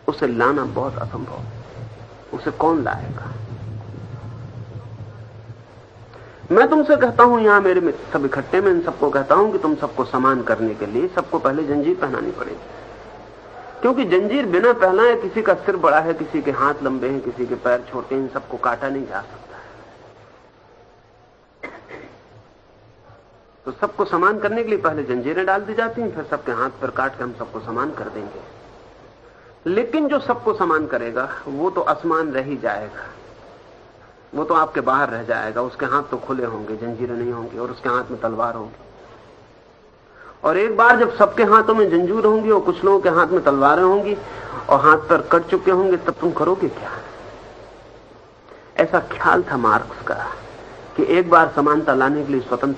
[SPEAKER 2] उसे लाना बहुत असंभव। उसे कौन लाएगा? मैं तुमसे कहता हूं, यहां मेरे में सब इकट्ठे में इन सबको कहता हूं कि तुम सबको समान करने के लिए सबको पहले जंजीर पहनानी पड़ेगी, क्योंकि जंजीर बिना पहनाए किसी का सिर बड़ा है, किसी के हाथ लंबे हैं, किसी के पैर छोटे हैं, इन सबको काटा नहीं जा सकता है। तो सबको समान करने के लिए पहले जंजीरें डाल दी जाती हैं, फिर सबके हाथ पर काट के हम सबको समान कर देंगे। लेकिन जो सबको समान करेगा वो तो असमान रह ही जाएगा, वो तो आपके बाहर रह जाएगा। उसके हाथ तो खुले होंगे, जंजीरें नहीं होंगी, और उसके हाथ में तलवार होगी। और एक बार जब सबके हाथों में जंजीर होंगी और कुछ लोगों के हाथ में तलवारें होंगी और हाथ पर कट चुके होंगे, तब तुम करोगे क्या? ऐसा ख्याल था मार्क्स का कि एक बार समानता लाने के लिए स्वतंत्र